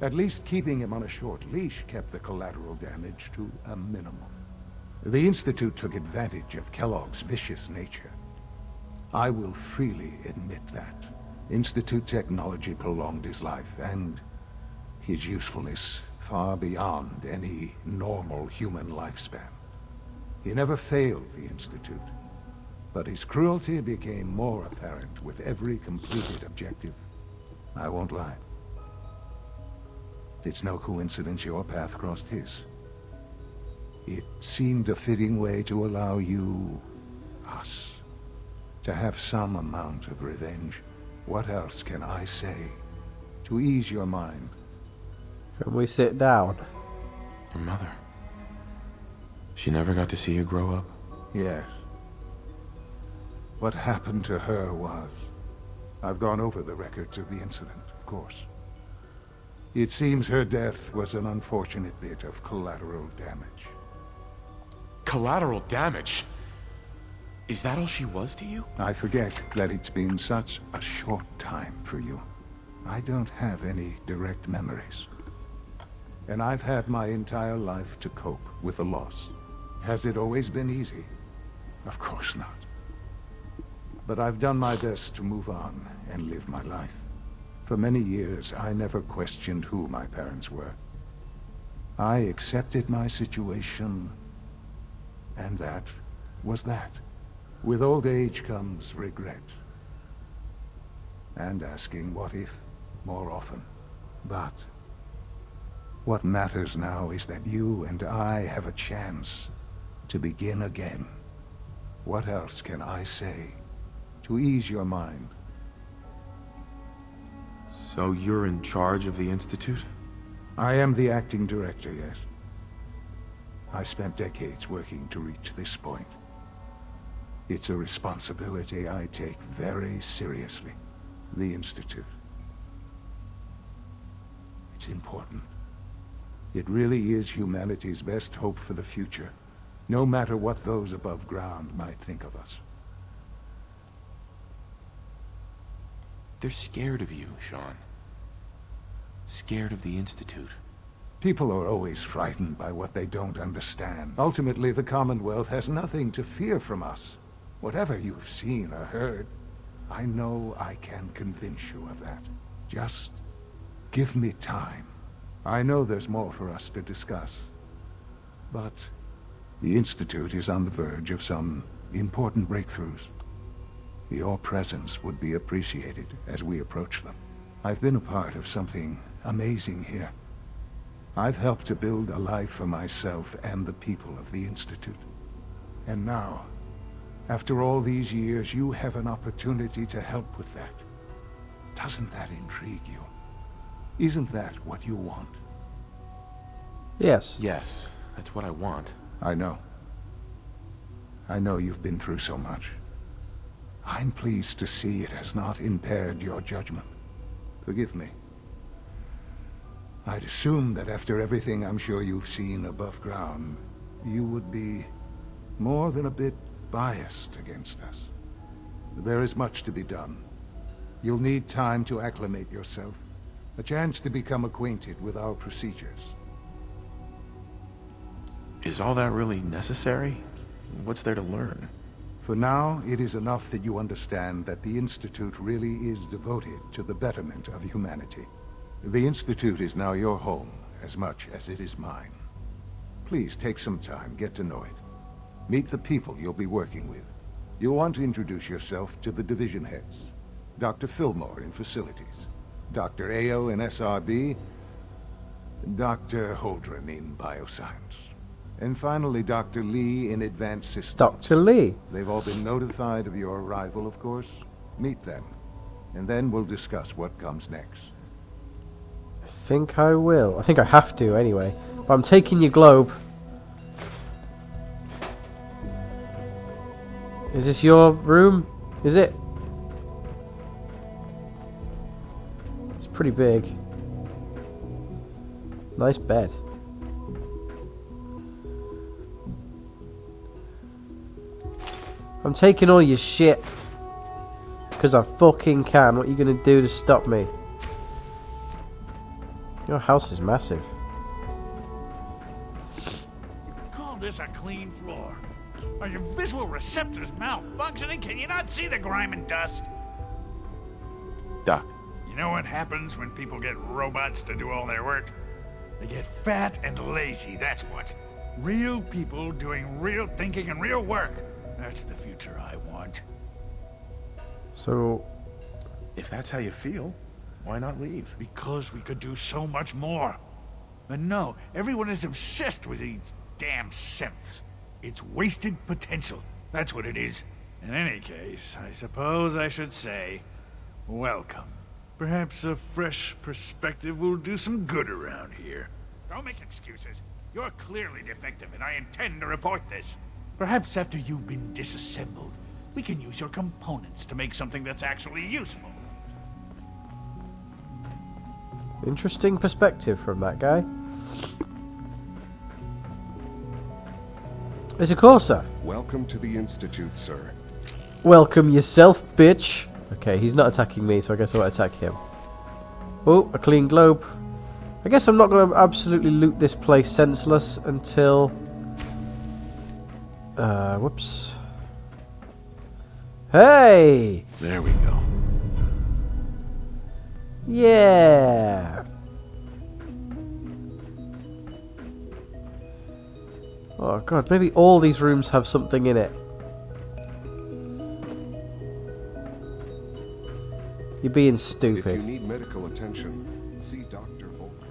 At least keeping him on a short leash kept the collateral damage to a minimum. The Institute took advantage of Kellogg's vicious nature. I will freely admit that. Institute technology prolonged his life, and his usefulness far beyond any normal human lifespan. He never failed the Institute, but his cruelty became more apparent with every completed objective. I won't lie. It's no coincidence your path crossed his. It seemed a fitting way to allow you, us, to have some amount of revenge. What else can I say to ease your mind? Can we sit down? Your mother. She never got to see you grow up? Yes. What happened to her was... I've gone over the records of the incident, of course. It seems her death was an unfortunate bit of collateral damage. Collateral damage? Is that all she was to you? I forget that it's been such a short time for you. I don't have any direct memories. And I've had my entire life to cope with the loss. Has it always been easy? Of course not. But I've done my best to move on and live my life. For many years, I never questioned who my parents were. I accepted my situation, and that was that. With old age comes regret. And asking what if more often. But what matters now is that you and I have a chance to begin again. What else can I say to ease your mind? So you're in charge of the Institute? I am the acting director, yes. I spent decades working to reach this point. It's a responsibility I take very seriously. The Institute. It's important. It really is humanity's best hope for the future, no matter what those above ground might think of us. They're scared of you, Sean. Scared of the Institute. People are always frightened by what they don't understand. Ultimately, the Commonwealth has nothing to fear from us. Whatever you've seen or heard, I know I can convince you of that. Just give me time. I know there's more for us to discuss. But the Institute is on the verge of some important breakthroughs. Your presence would be appreciated as we approach them. I've been a part of something amazing here. I've helped to build a life for myself and the people of the Institute. And now, after all these years, you have an opportunity to help with that. Doesn't that intrigue you? Isn't that what you want? Yes. Yes, that's what I want. I know. I know you've been through so much. I'm pleased to see it has not impaired your judgment. Forgive me. I'd assume that after everything I'm sure you've seen above ground, you would be more than a bit biased against us. There is much to be done. You'll need time to acclimate yourself, a chance to become acquainted with our procedures. Is all that really necessary? What's there to learn? For now, it is enough that you understand that the Institute really is devoted to the betterment of humanity. The Institute is now your home, as much as it is mine. Please take some time, get to know it. Meet the people you'll be working with. You'll want to introduce yourself to the division heads. Dr. Fillmore in Facilities, Dr. Ao in SRB, Dr. Holdren in Bioscience. And finally, Dr. Lee in Advanced Systems. Dr. Lee? They've all been notified of your arrival, of course. Meet them, and then we'll discuss what comes next. I think I will. I think I have to, anyway. But I'm taking your globe. Is this your room? Is it? It's pretty big. Nice bed. I'm taking all your shit. Because I fucking can. What are you going to do to stop me? Your house is massive. Call this a clean floor? Are your visual receptors malfunctioning? Can you not see the grime and dust? Doc. You know what happens when people get robots to do all their work? They get fat and lazy, that's what. Real people doing real thinking and real work. That's the future I want. So... if that's how you feel, why not leave? Because we could do so much more. But no, everyone is obsessed with these damn synths. It's wasted potential. That's what it is. In any case, I suppose I should say, welcome. Perhaps a fresh perspective will do some good around here. Don't make excuses. You're clearly defective, and I intend to report this. Perhaps after you've been disassembled, we can use your components to make something that's actually useful. Interesting perspective from that guy. It's a Corsair. Welcome to the Institute, sir. Welcome yourself, bitch. Okay, he's not attacking me, so I guess I won't attack him. Oh, a clean globe. I guess I'm not going to absolutely loot this place senseless until... whoops. Hey! There we go. Yeah! Oh god, maybe all these rooms have something in it. You're being stupid. If you need medical attention, see Dr. Volker.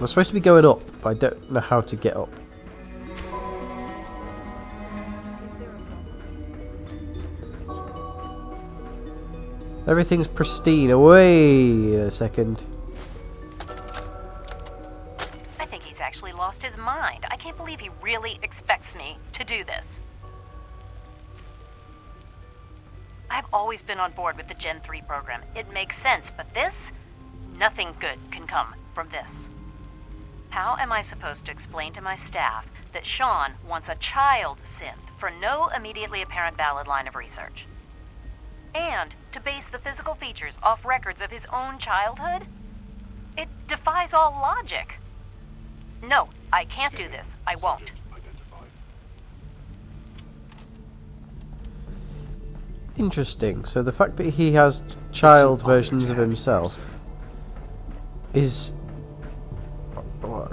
I'm supposed to be going up, but I don't know how to get up. Everything's pristine. Wait a second. I think he's actually lost his mind. I can't believe he really expects me to do this. I've always been on board with the Gen 3 program. It makes sense, but this? Nothing good can come from this. How am I supposed to explain to my staff that Sean wants a child synth for no immediately apparent valid line of research? And to base the physical features off records of his own childhood? It defies all logic. No, I can't do this. I won't. Interesting. So the fact that he has child versions of himself is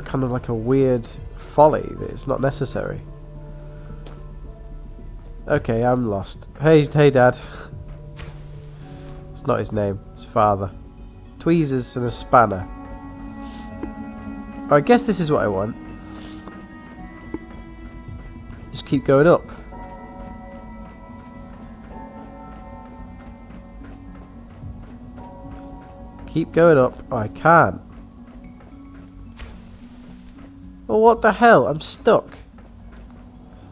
kind of like a weird folly that it's not necessary. Okay, I'm lost. Hey, Dad. It's not his name. It's father. Tweezers and a spanner. I guess this is what I want. Just keep going up. Keep going up. Oh, I can't. Well, what the hell? I'm stuck.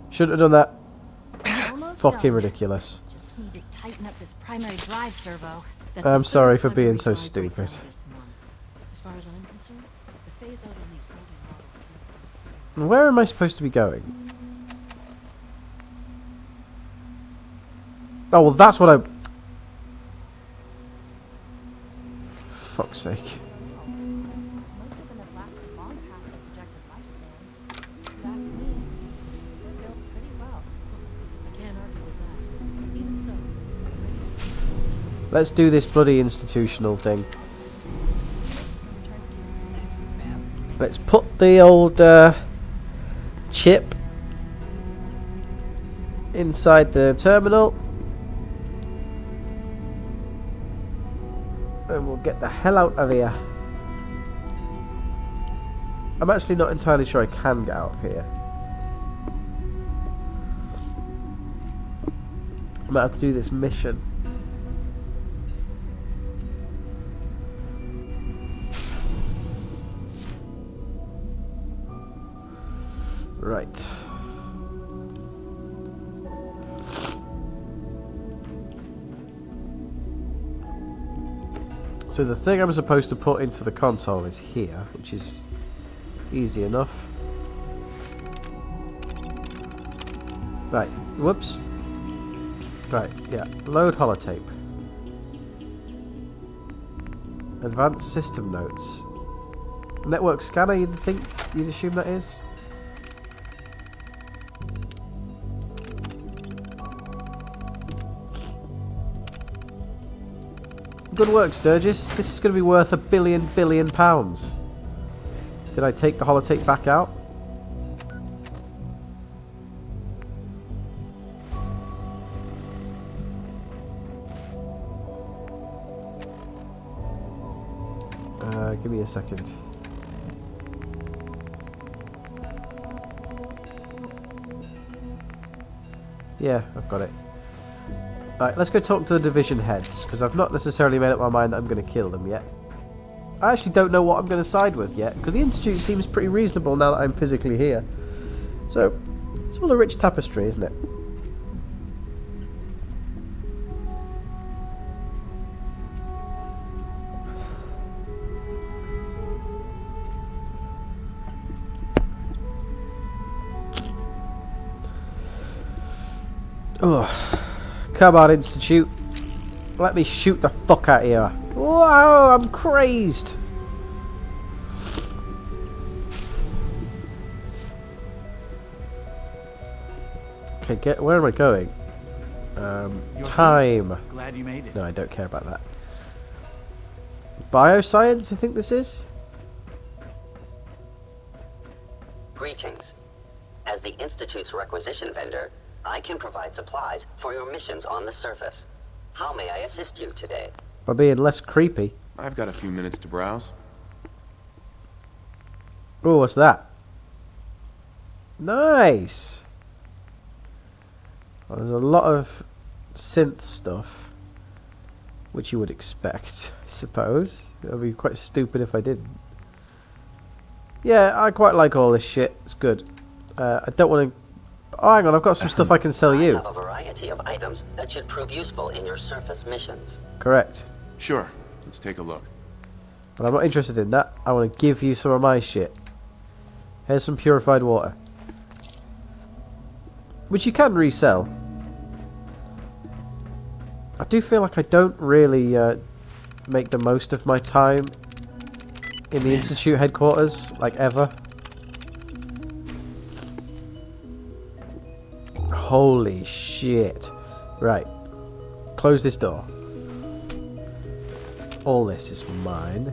Shouldn't have done that. Fucking ridiculous. Just need to tighten up this primary drive servo. I'm sorry for being so stupid. As far as I'm concerned, the phase out on these older models. Where am I supposed to be going? Oh, well, that's what I... Fuck's sake. Most of them have lasted long past their projected lifespans. If you ask me, they're built pretty well. I can't argue with that. Even so, I'm ready to see. Let's do this bloody institutional thing. Let's put the old chip inside the terminal. And we'll get the hell out of here. I'm actually not entirely sure I can get out of here. I might have to do this mission. Right. So the thing I'm supposed to put into the console is here, which is easy enough. Right, whoops. Right, yeah. Load holotape. Advanced system notes. Network scanner, you'd assume that is? Good work, Sturgis. This is going to be worth £1 billion. Did I take the holotape back out? Give me a second. Yeah, I've got it. Right, let's go talk to the division heads, because I've not necessarily made up my mind that I'm going to kill them yet. I actually don't know what I'm going to side with yet, because the Institute seems pretty reasonable now that I'm physically here. So, it's all a rich tapestry, isn't it? Oh, come on, Institute. Let me shoot the fuck out of here. Whoa, I'm crazed. Okay, where am I going? Time. Glad you made it. No, I don't care about that. Bioscience, I think this is? Greetings. As the Institute's requisition vendor, I can provide supplies for your missions on the surface. How may I assist you today? By being less creepy. I've got a few minutes to browse. Oh, what's that? Nice! Well, there's a lot of synth stuff, which you would expect, I suppose. It would be quite stupid if I didn't. Yeah, I quite like all this shit. It's good. I don't want to... Oh, hang on, I've got some stuff I can sell you. I have a variety of items that should prove useful in your surface missions. Correct. Sure. Let's take a look. But I'm not interested in that. I want to give you some of my shit. Here's some purified water. Which you can resell. I do feel like I don't really make the most of my time in the Institute headquarters, like ever. Holy shit. Right. Close this door. All this is mine.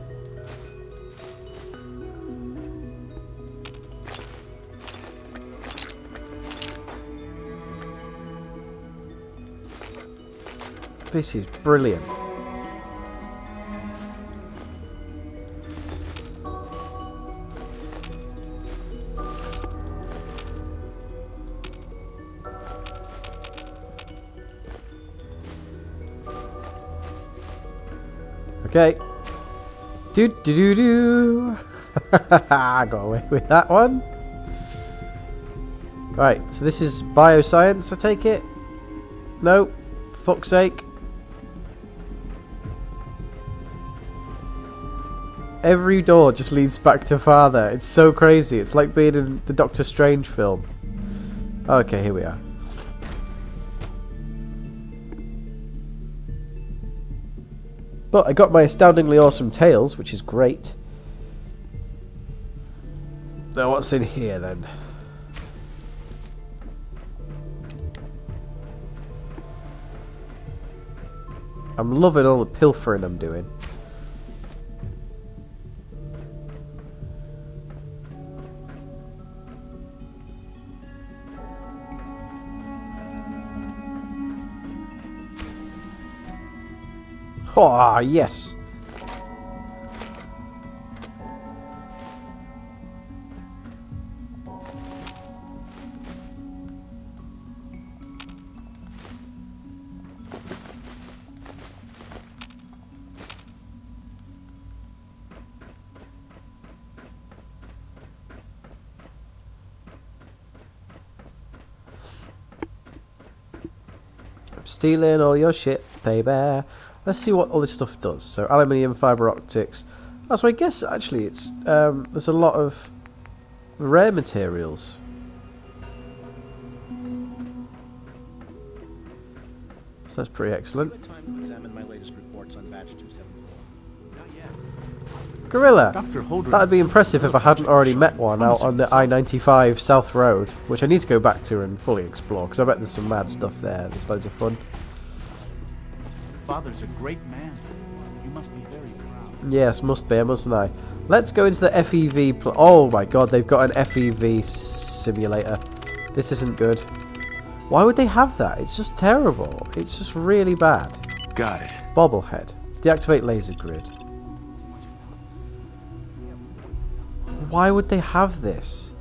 This is brilliant. Okay. Do do do do. I got away with that one. Right, so this is bioscience, I take it? No. Fuck's sake. Every door just leads back to father. It's so crazy. It's like being in the Doctor Strange film. Okay, here we are. But I got my astoundingly awesome tails, which is great. Now what's in here then? I'm loving all the pilfering I'm doing. Oh, yes. I'm stealing all your shit, baby. Let's see what all this stuff does. So, aluminium, fiber optics. Oh, so I guess actually it's there's a lot of rare materials. So that's pretty excellent. Have you had time to examine my latest reports on batch 274? Not yet. Gorilla! Dr. Holdren's That'd be impressive if I hadn't already met one out on the I-95 South Road, which I need to go back to and fully explore, because I bet there's some mad stuff there. There's loads of fun. Father's a great man. You must be very proud. Yes, must be, mustn't I? Let's go into the FEV... Oh my god, they've got an FEV simulator. This isn't good. Why would they have that? It's just terrible. It's just really bad. Got it. Bobblehead. Deactivate laser grid. Why would they have this?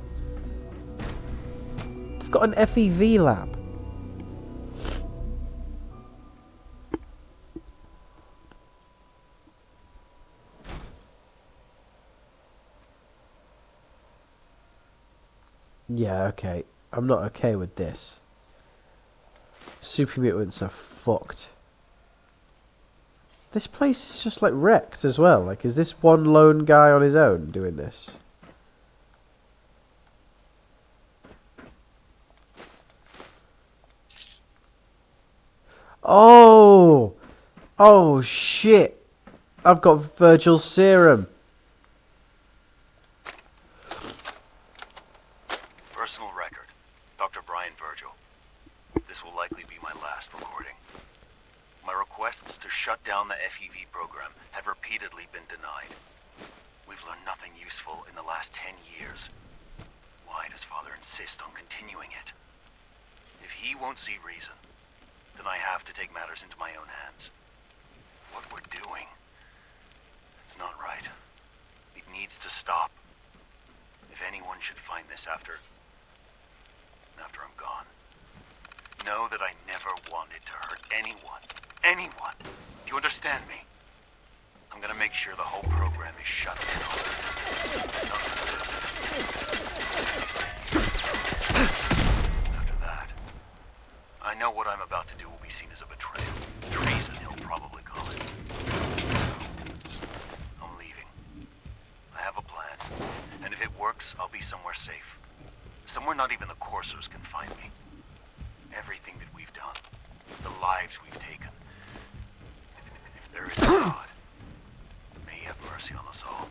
They've got an FEV lab. Yeah, okay. I'm not okay with this. Super mutants are fucked. This place is just like wrecked as well. Like, is this one lone guy on his own doing this? Oh! Oh shit! I've got Virgil's serum. Personal record. Dr. Brian Virgil. This will likely be my last recording. My requests to shut down the FEV program have repeatedly been denied. We've learned nothing useful in the last 10 years. Why does Father insist on continuing it? If he won't see reason, then I have to take matters into my own hands. What we're doing, it's not right. It needs to stop. If anyone should find this after I'm gone, know that I never wanted to hurt anyone. Anyone. Do you understand me? I'm gonna make sure the whole program is shut down. After that, I know what I'm about to do will be seen as a betrayal. Treason, he'll probably call it. I'm leaving. I have a plan. And if it works, I'll be somewhere safe. Somewhere not even the coursers can find me. Everything that we've done, the lives we've taken. If there is a God, may he have mercy on us all.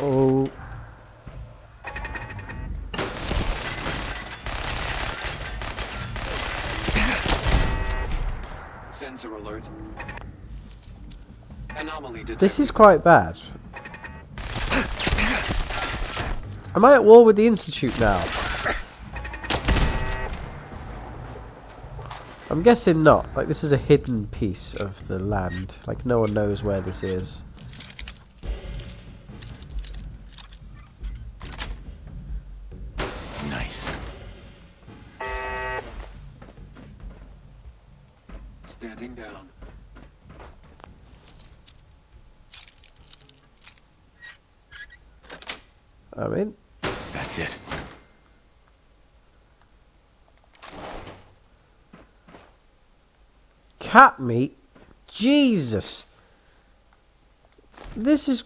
Oh. Sensor alert. Anomaly detected. This is quite bad. Am I at war with the Institute now? I'm guessing not. Like, this is a hidden piece of the land. Like, no one knows where this is. Nice. Standing down. I'm in. That's it. Cat meat? Jesus. This is...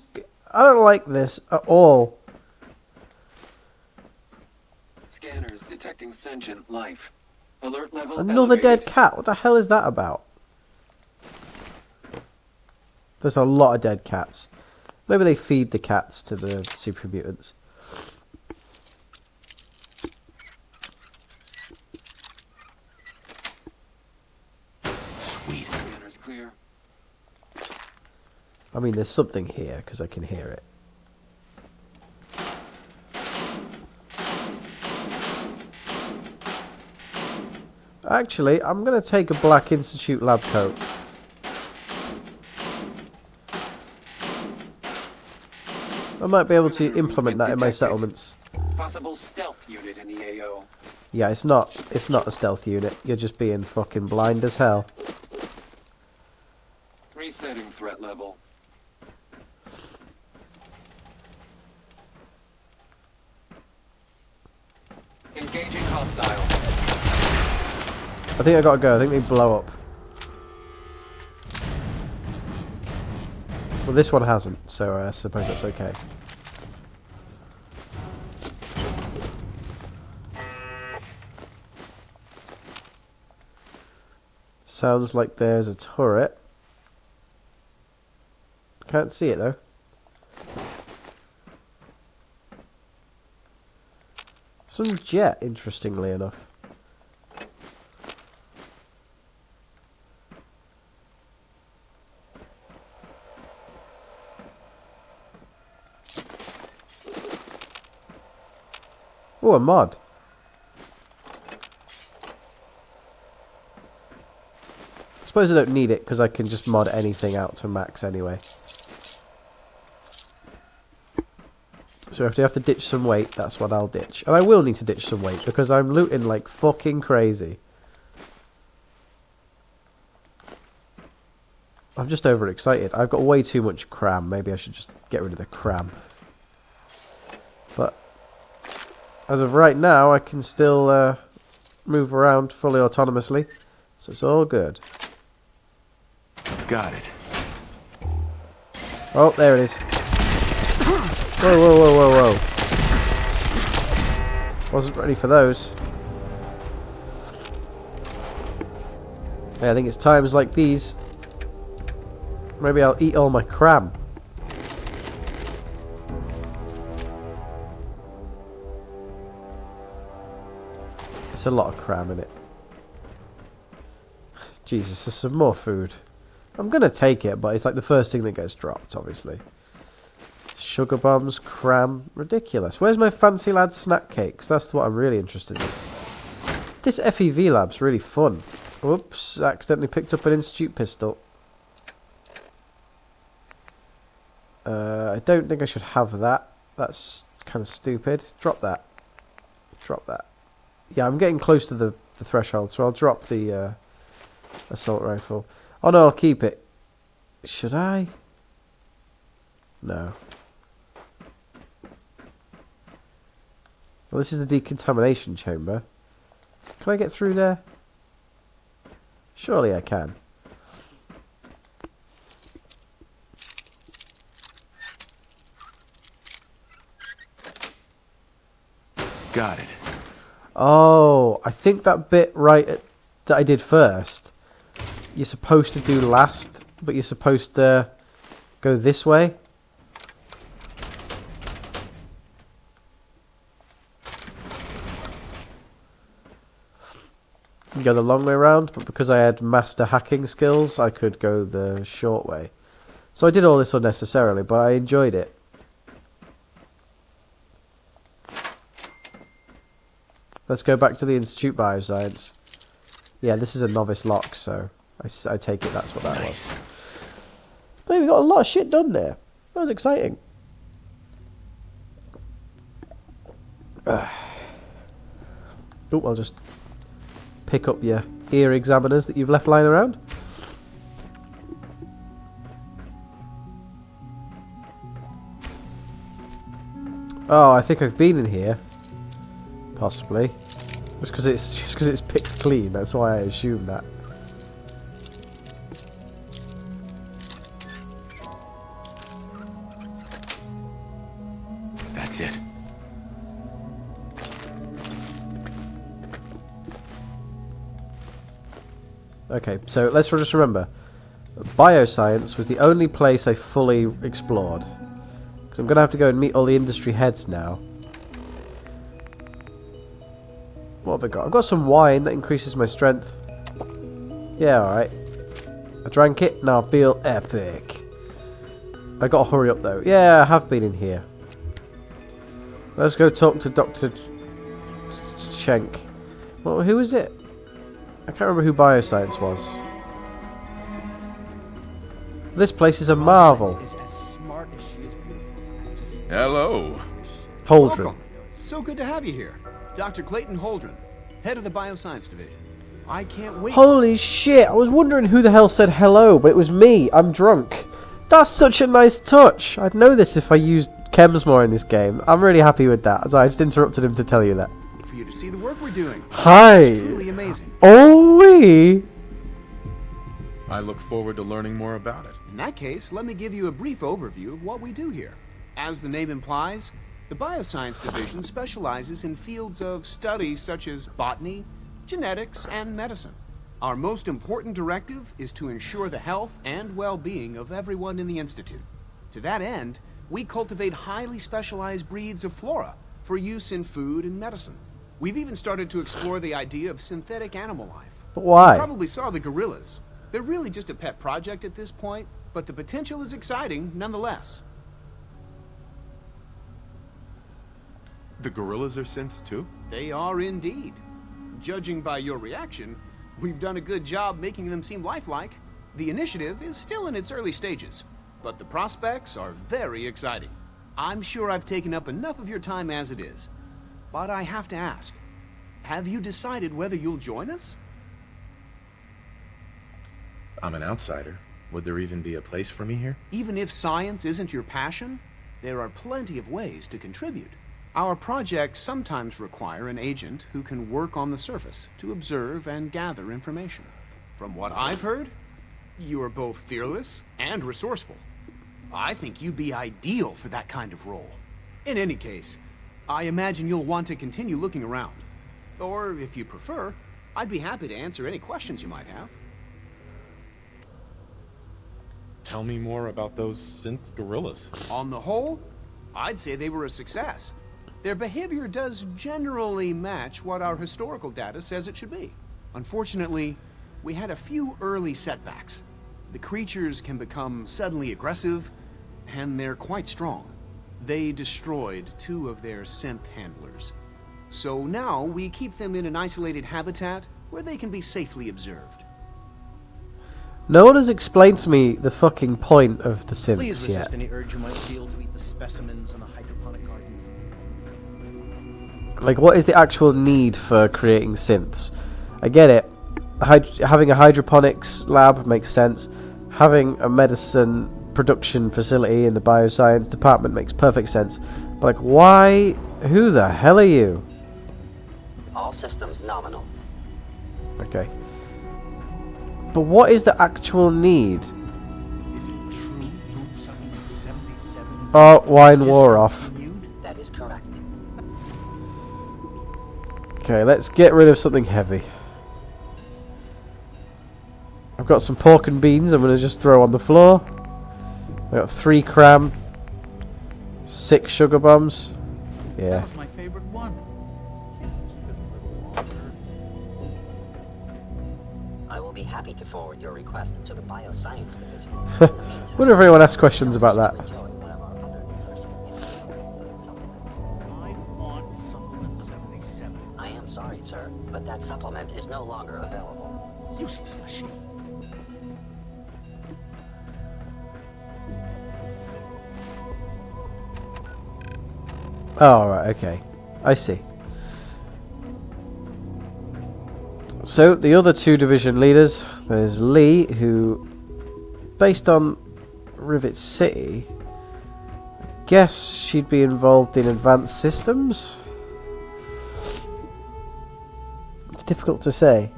I don't like this at all. Scanners detecting sentient life. Alert level Another elevated. dead cat? What the hell is that about? There's a lot of dead cats. Maybe they feed the cats to the super mutants. Sweet. Scanners clear. I mean, there's something here, because I can hear it. Actually, I'm going to take a Black Institute lab coat. I might be able to implement that in my settlements. Possible stealth unit in the AO. Yeah, it's not a stealth unit. You're just being fucking blind as hell. Resetting threat level. Engaging hostile. I think I gotta go. I think they blow up. Well, this one hasn't, so I suppose that's okay. Sounds like there's a turret. Can't see it though. Some jet, interestingly enough. Oh, a mod. I suppose I don't need it because I can just mod anything out to max anyway. So if I have to ditch some weight, that's what I'll ditch. And I will need to ditch some weight because I'm looting like fucking crazy. I'm just overexcited. I've got way too much cram. Maybe I should just get rid of the cram. But as of right now, I can still move around fully autonomously. So it's all good. Got it. Oh, there it is. Whoa, whoa, whoa, whoa, whoa. Wasn't ready for those. Yeah, I think it's times like these. Maybe I'll eat all my cram. It's a lot of cram in it. Jesus, there's some more food. I'm gonna take it, but it's like the first thing that gets dropped, obviously. Sugar bombs, cram, ridiculous. Where's my fancy lad snack cakes? That's what I'm really interested in. This FEV lab's really fun. Whoops, accidentally picked up an institute pistol. I don't think I should have that. That's kind of stupid. Drop that. Drop that. Yeah, I'm getting close to the threshold, so I'll drop the assault rifle. Oh no, I'll keep it. Should I? No. Well, this is the decontamination chamber. Can I get through there? Surely I can. Got it. Oh, I think that bit that I did first, you're supposed to do last, but you're supposed to go this way. You go the long way around, but because I had master hacking skills, I could go the short way. So I did all this unnecessarily, but I enjoyed it. Let's go back to the Institute Bioscience. Yeah, this is a novice lock, so I take it that's what that was. Hey, we got a lot of shit done there. That was exciting. Oh, I'll just pick up your ear examiners that you've left lying around. Oh, I think I've been in here. Possibly. Just because it's picked clean, that's why I assume that. That's it. Okay, so let's just remember. Bioscience was the only place I fully explored. Because I'm going to have to go and meet all the industry heads now. What have I got? I've got some wine that increases my strength. Yeah, alright. I drank it, now I feel epic. I gotta hurry up though. Yeah, I have been in here. Let's go talk to Dr. Schenk. Well, who is it? I can't remember who Bioscience was. This place is a marvel. Is as smart as she is beautiful. Hello. Holdren. Welcome. So good to have you here. Dr. Clayton Holdren, head of the Bioscience Division. I can't wait. Holy shit, I was wondering who the hell said hello, but it was me. I'm drunk. That's such a nice touch. I'd know this if I used chems more in this game. I'm really happy with that. So I just interrupted him to tell you that. For for you to see the work we're doing. Hi. It's truly amazing. Oh, I look forward to learning more about it. In that case, let me give you a brief overview of what we do here. As the name implies, the Bioscience Division specializes in fields of study such as botany, genetics, and medicine. Our most important directive is to ensure the health and well-being of everyone in the Institute. To that end, we cultivate highly specialized breeds of flora for use in food and medicine. We've even started to explore the idea of synthetic animal life. but why? You probably saw the gorillas. They're really just a pet project at this point, but the potential is exciting nonetheless. The gorillas are synths too? They are indeed. Judging by your reaction, we've done a good job making them seem lifelike. The initiative is still in its early stages, but the prospects are very exciting. I'm sure I've taken up enough of your time as it is, but I have to ask, have you decided whether you'll join us? I'm an outsider. Would there even be a place for me here? Even if science isn't your passion, there are plenty of ways to contribute. Our projects sometimes require an agent who can work on the surface to observe and gather information. From what I've heard, you are both fearless and resourceful. I think you'd be ideal for that kind of role. In any case, I imagine you'll want to continue looking around. Or, if you prefer, I'd be happy to answer any questions you might have. Tell me more about those synth gorillas. On the whole, I'd say they were a success. Their behavior does generally match what our historical data says it should be. Unfortunately, we had a few early setbacks. The creatures can become suddenly aggressive, and they're quite strong. They destroyed 2 of their synth handlers. So now we keep them in an isolated habitat where they can be safely observed. No one has explained to me the fucking point of the synths Please yet. resist any urge you might feel to eat the specimens in the hydroponic garden. Like, what is the actual need for creating synths? I get it. Having a hydroponics lab makes sense. Having a medicine production facility in the bioscience department makes perfect sense. But, like, why? Who the hell are you? All systems nominal. Okay. But what is the actual need? Is it true food sucking 77? Oh, wine wore off. That is correct. Okay, let's get rid of something heavy. I've got some pork and beans I'm going to just throw on the floor. I've got 3 cram. 6 sugar bombs. Yeah. That was my favorite one. I will be happy to forward your request to the Bioscience Division. Wonder if anyone asks questions about that. I want supplement 77. I am sorry, sir, but that supplement is no longer available. Useless machine. Oh, right, okay. I see. So, the other 2 division leaders, there's Lee, who, based on Rivet City, I guess she'd be involved in advanced systems? It's difficult to say.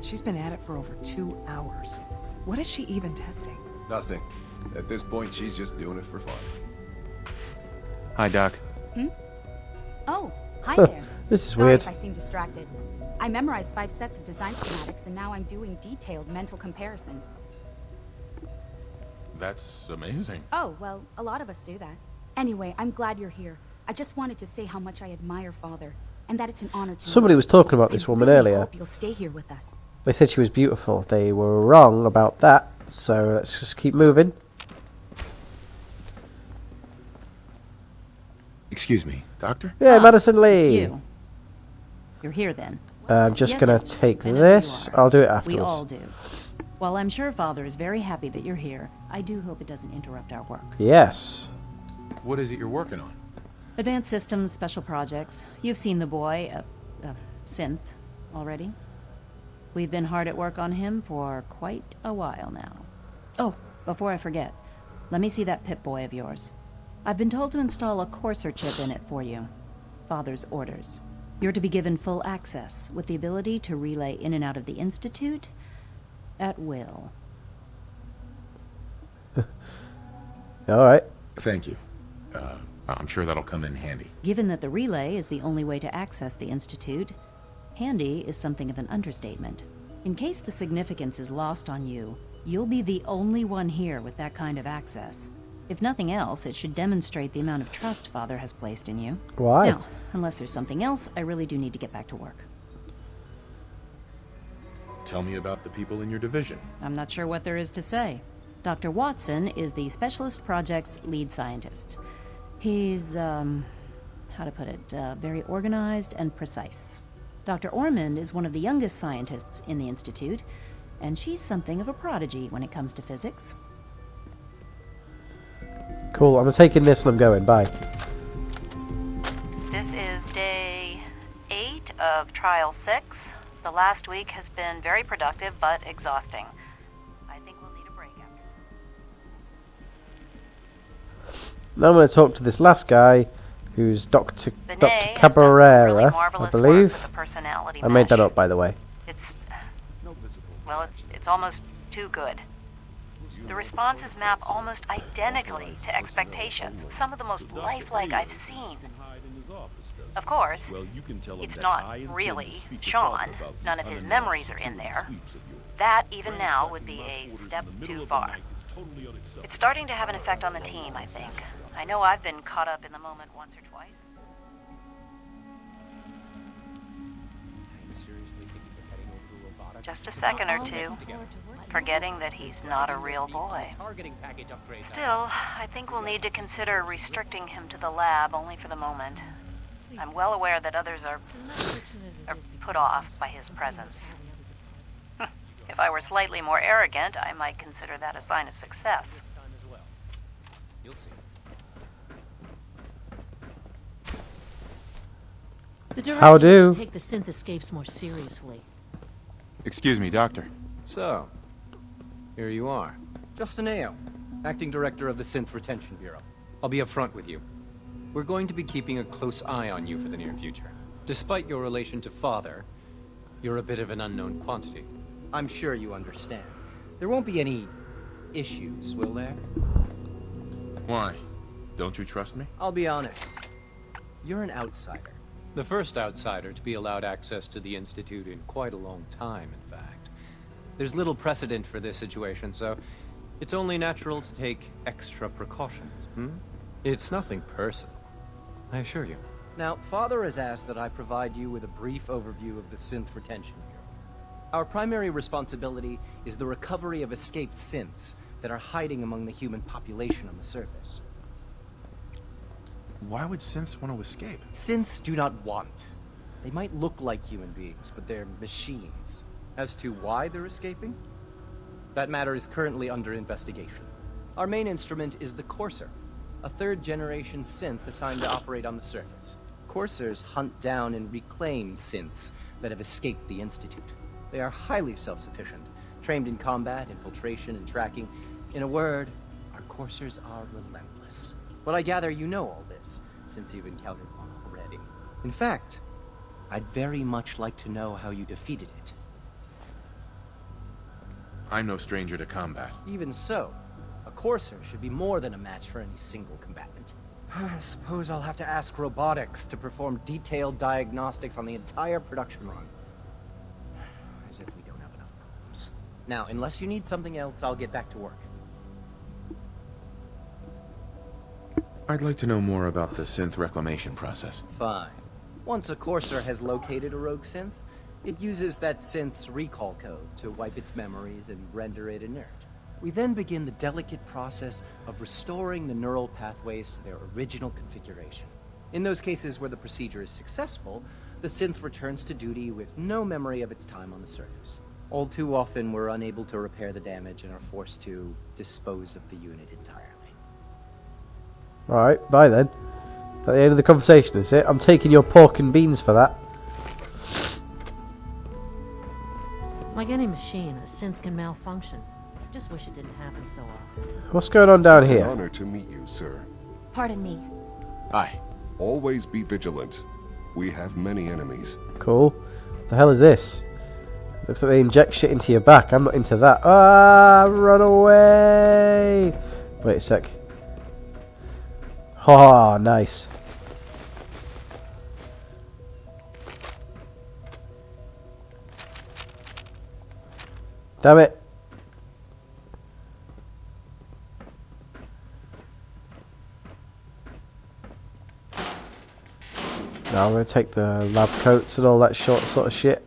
She's been at it for over 2 hours. What is she even testing? Nothing. At this point, she's just doing it for fun. Hi, Doc. Hmm? Oh, hi there. This is Sorry weird. if I seem distracted. I memorized 5 sets of design schematics, and now I'm doing detailed mental comparisons. That's amazing. Oh, well, a lot of us do that. Anyway, I'm glad you're here. I just wanted to say how much I admire Father, and that it's an honor to Somebody meet was talking about this woman I earlier. hope you'll stay here with us. They said she was beautiful. They were wrong about that, so let's just keep moving. Excuse me, Doctor? Yeah, Madison Lee. It's you. You're here then. I'm just Yes, gonna yes. take I know this. you are. I'll do it We afterwards. all do. While I'm sure Father is very happy that you're here, I do hope it doesn't interrupt our work. Yes. What is it you're working on? Advanced systems, special projects. You've seen the boy, Synth, already. We've been hard at work on him for quite a while now. Oh, before I forget, let me see that Pip-Boy of yours. I've been told to install a Courser chip in it for you. Father's orders. You're to be given full access, with the ability to relay in and out of the Institute at will. Alright. Thank you. I'm sure that'll come in handy. Given that the relay is the only way to access the Institute, handy is something of an understatement. In case the significance is lost on you, you'll be the only one here with that kind of access. If nothing else, it should demonstrate the amount of trust Father has placed in you. Why? Now, unless there's something else, I really do need to get back to work. Tell me about the people in your division. I'm not sure what there is to say. Dr. Watson is the Specialist Project's lead scientist. He's, how to put it, very organized and precise. Dr. Ormond is one of the youngest scientists in the Institute, and she's something of a prodigy when it comes to physics. Cool, I'm taking this and I'm going. Bye. This is day 8 of Trial 6. The last week has been very productive but exhausting. I think we'll need a break after. Now I'm going to talk to this last guy, who's Dr. Benet Cabrera, really I believe. I made that up, by the way. Well, it's almost too good. The responses map almost identically to expectations, some of the most lifelike I've seen. Of course, it's not really Sean. None of his memories are in there. That, even now, would be a step too far. It's starting to have an effect on the team, I think. I know I've been caught up in the moment once or twice. Just a second or two, forgetting that he's not a real boy. Still, I think we'll need to consider restricting him to the lab only for the moment. I'm well aware that others are put off by his presence. If I were slightly more arrogant, I might consider that a sign of success. You'll see. The director How do? needs to take the synth escapes more seriously. Excuse me, Doctor. So, here you are. Justin Ayo, Acting Director of the Synth Retention Bureau. I'll be upfront with you. We're going to be keeping a close eye on you for the near future. Despite your relation to Father, you're a bit of an unknown quantity. I'm sure you understand. There won't be any issues, will there? Why? Don't you trust me? I'll be honest. You're an outsider. The first outsider to be allowed access to the Institute in quite a long time, in fact. There's little precedent for this situation, so it's only natural to take extra precautions, It's nothing personal, I assure you. Now, Father has asked that I provide you with a brief overview of the Synth Retention Bureau. Our primary responsibility is the recovery of escaped synths that are hiding among the human population on the surface. Why would synths want to escape? Synths do not want. They might look like human beings, but they're machines. As to why they're escaping? That matter is currently under investigation. Our main instrument is the Courser, a third-generation synth assigned to operate on the surface. Coursers hunt down and reclaim synths that have escaped the Institute. They are highly self-sufficient, trained in combat, infiltration, and tracking. In a word, our Coursers are relentless. But I gather you know all this, since you've encountered one already. In fact, I'd very much like to know how you defeated it. I'm no stranger to combat. Even so, a Courser should be more than a match for any single combatant. I suppose I'll have to ask robotics to perform detailed diagnostics on the entire production run. As if we don't have enough problems. Now, unless you need something else, I'll get back to work. I'd like to know more about the synth reclamation process. Fine. Once a Courser has located a rogue synth, it uses that synth's recall code to wipe its memories and render it inert. We then begin the delicate process of restoring the neural pathways to their original configuration. In those cases where the procedure is successful, the synth returns to duty with no memory of its time on the surface. All too often, we're unable to repair the damage and are forced to dispose of the unit entirely. Alright, bye then. At the end of the conversation, is it? I'm taking your pork and beans for that. Like any machine, a synth can malfunction. Just wish it didn't happen so often. What's going on down It's here? an honor to meet you, sir. Pardon me. Aye. Always be vigilant. We have many enemies. Cool. What the hell is this? Looks like they inject shit into your back. I'm not into that. Ah, run away! Wait a sec. Oh, nice. Damn it. Now I'm going to take the lab coats and all that sort of shit.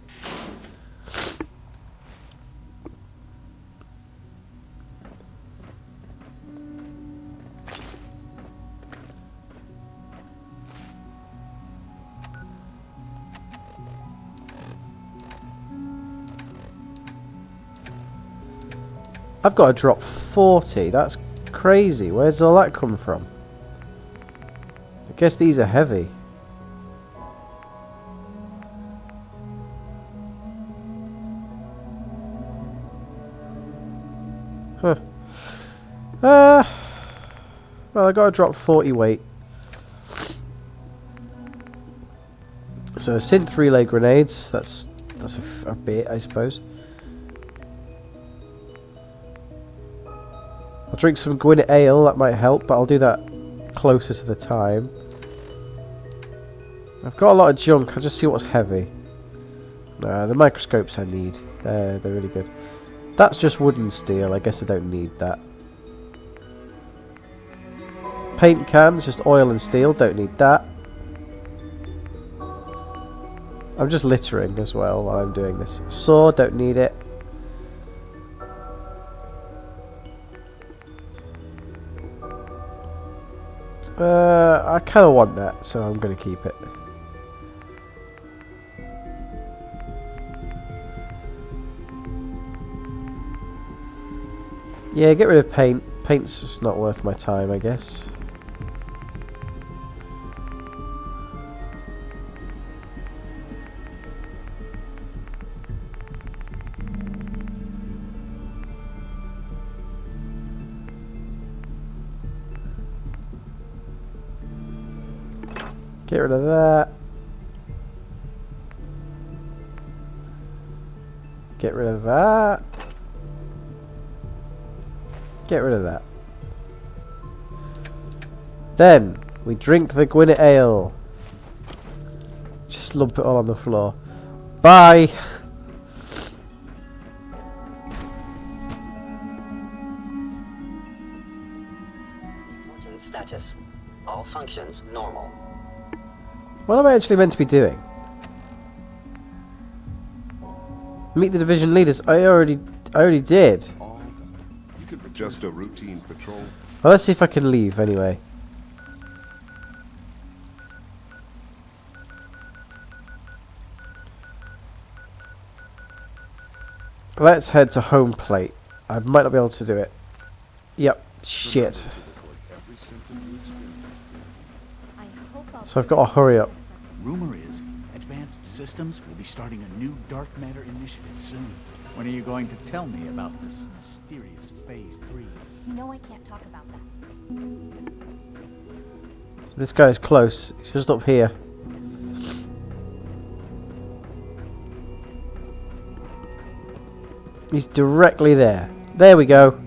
I've got to drop 40. That's crazy. Where's all that come from? I guess these are heavy. Huh. Well, I got to drop 40 weight. So synth relay grenades. That's a bit, I suppose. I'll drink some Gwyneth ale. That might help, but I'll do that closer to the time. I've got a lot of junk. I'll just see what's heavy. The microscopes I need. They're really good. That's just wood and steel. I guess I don't need that. Paint cans, just oil and steel. Don't need that. I'm just littering as well while I'm doing this. Saw, don't need it. I kind of want that, so I'm going to keep it. Yeah, get rid of paint. Paint's just not worth my time, I guess. Get rid of that. Get rid of that. Get rid of that. Then we drink the Gwyneth ale. Just lump it all on the floor. Bye. Reporting status. All functions normal. What am I actually meant to be doing? Meet the division leaders. I already did. Just a routine patrol. Well, let's see if I can leave anyway. Let's head to home plate. I might not be able to do it. Yep. Shit. So I've got to hurry up. Rumor is, Advanced Systems will be starting a new dark matter initiative soon. When are you going to tell me about this mysterious Phase 3? You know I can't talk about that. This guy's close. He's just up here. He's directly there. There we go.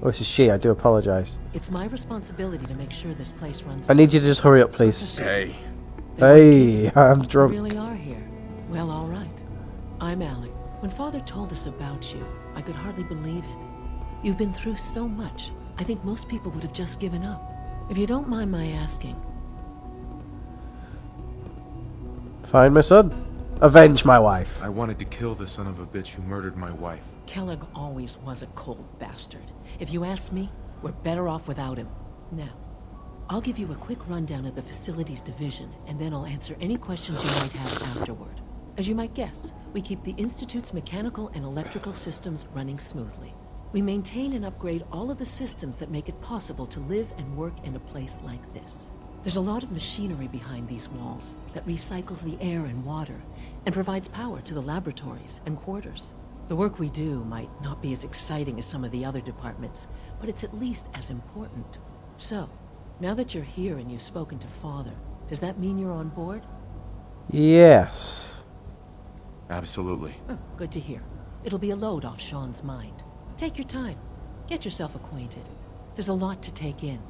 Oh, this is she. I do apologise. It's my responsibility to make sure this place runs. I need you to just hurry up, please. Hey. Hey, I'm drunk. You really are here. Well, all right. I'm Alec. When Father told us about you, I could hardly believe it. You've been through so much. I think most people would have just given up. If you don't mind my asking. Find my son. Avenge my wife. I wanted to kill the son of a bitch who murdered my wife. Kellogg always was a cold bastard. If you ask me, we're better off without him. Now, I'll give you a quick rundown of the facilities division, and then I'll answer any questions you might have afterward. As you might guess, we keep the Institute's mechanical and electrical systems running smoothly. We maintain and upgrade all of the systems that make it possible to live and work in a place like this. There's a lot of machinery behind these walls that recycles the air and water and provides power to the laboratories and quarters. The work we do might not be as exciting as some of the other departments, but it's at least as important. So, now that you're here and you've spoken to Father, does that mean you're on board? Yes. Absolutely. Oh, good to hear. It'll be a load off Sean's mind. Take your time. Get yourself acquainted. There's a lot to take in.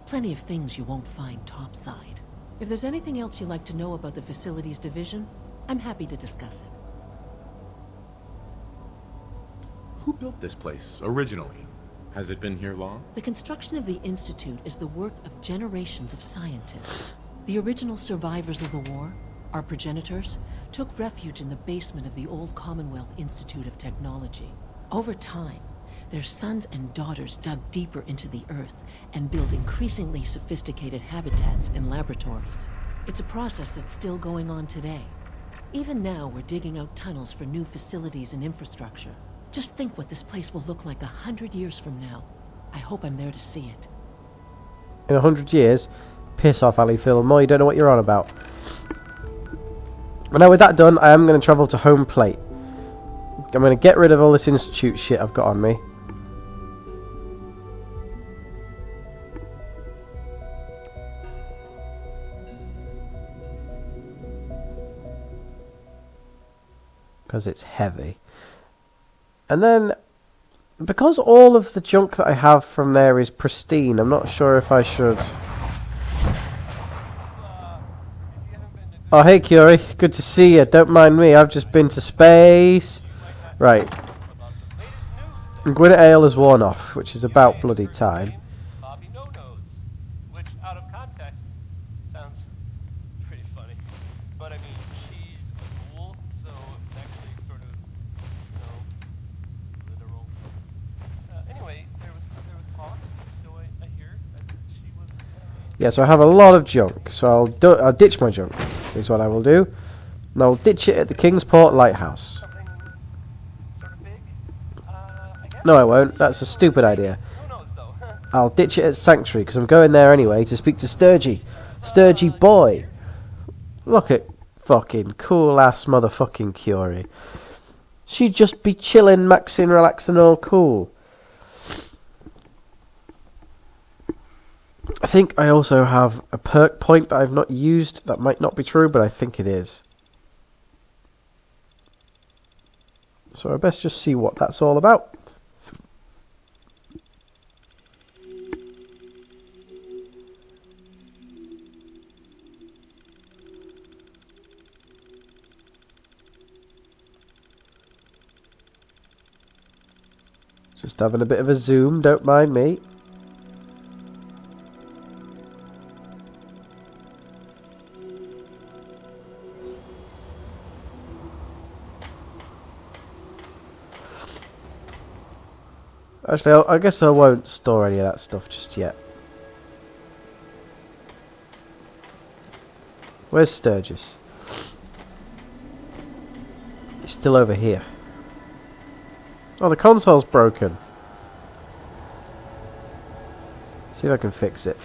Plenty of things you won't find topside. If there's anything else you'd like to know about the Facilities Division, I'm happy to discuss it. Who built this place, originally? Has it been here long? The construction of the Institute is the work of generations of scientists. The original survivors of the war, our progenitors, took refuge in the basement of the old Commonwealth Institute of Technology. Over time, their sons and daughters dug deeper into the earth and built increasingly sophisticated habitats and laboratories. It's a process that's still going on today. Even now, we're digging out tunnels for new facilities and infrastructure. Just think what this place will look like 100 years from now. I hope I'm there to see it. In 100 years? Piss off, Ali Fillmore. You don't know what you're on about. But now with that done, I am going to travel to home plate. I'm going to get rid of all this Institute shit I've got on me. Because it's heavy. And then, because all of the junk that I have from there is pristine, I'm not sure if I should... Oh, hey, Curie. Good to see you. Don't mind me. I've just been to space. Right. And Gwyneth Ale has worn off, which is about bloody time. Which, out of context, sounds pretty funny. But I mean, she's a ghoul, so it's actually sort of, literal. Anyway, there was talk, so I hear that she was. Yeah, so I have a lot of junk. So I'll ditch my junk, is what I will do. And I'll ditch it at the Kingsport Lighthouse. No, I won't. That's a stupid idea. I'll ditch it at Sanctuary, because I'm going there anyway to speak to Sturgy. Sturgy boy. Look at fucking cool-ass motherfucking Curie. She'd just be chilling, maxing, relaxing, all cool. I think I also have a perk point that I've not used. That might not be true, but I think it is. So I best just see what that's all about. Just having a bit of a zoom, don't mind me. Actually, I guess I won't store any of that stuff just yet. Where's Sturgis? He's still over here. Oh, the console's broken. See if I can fix it.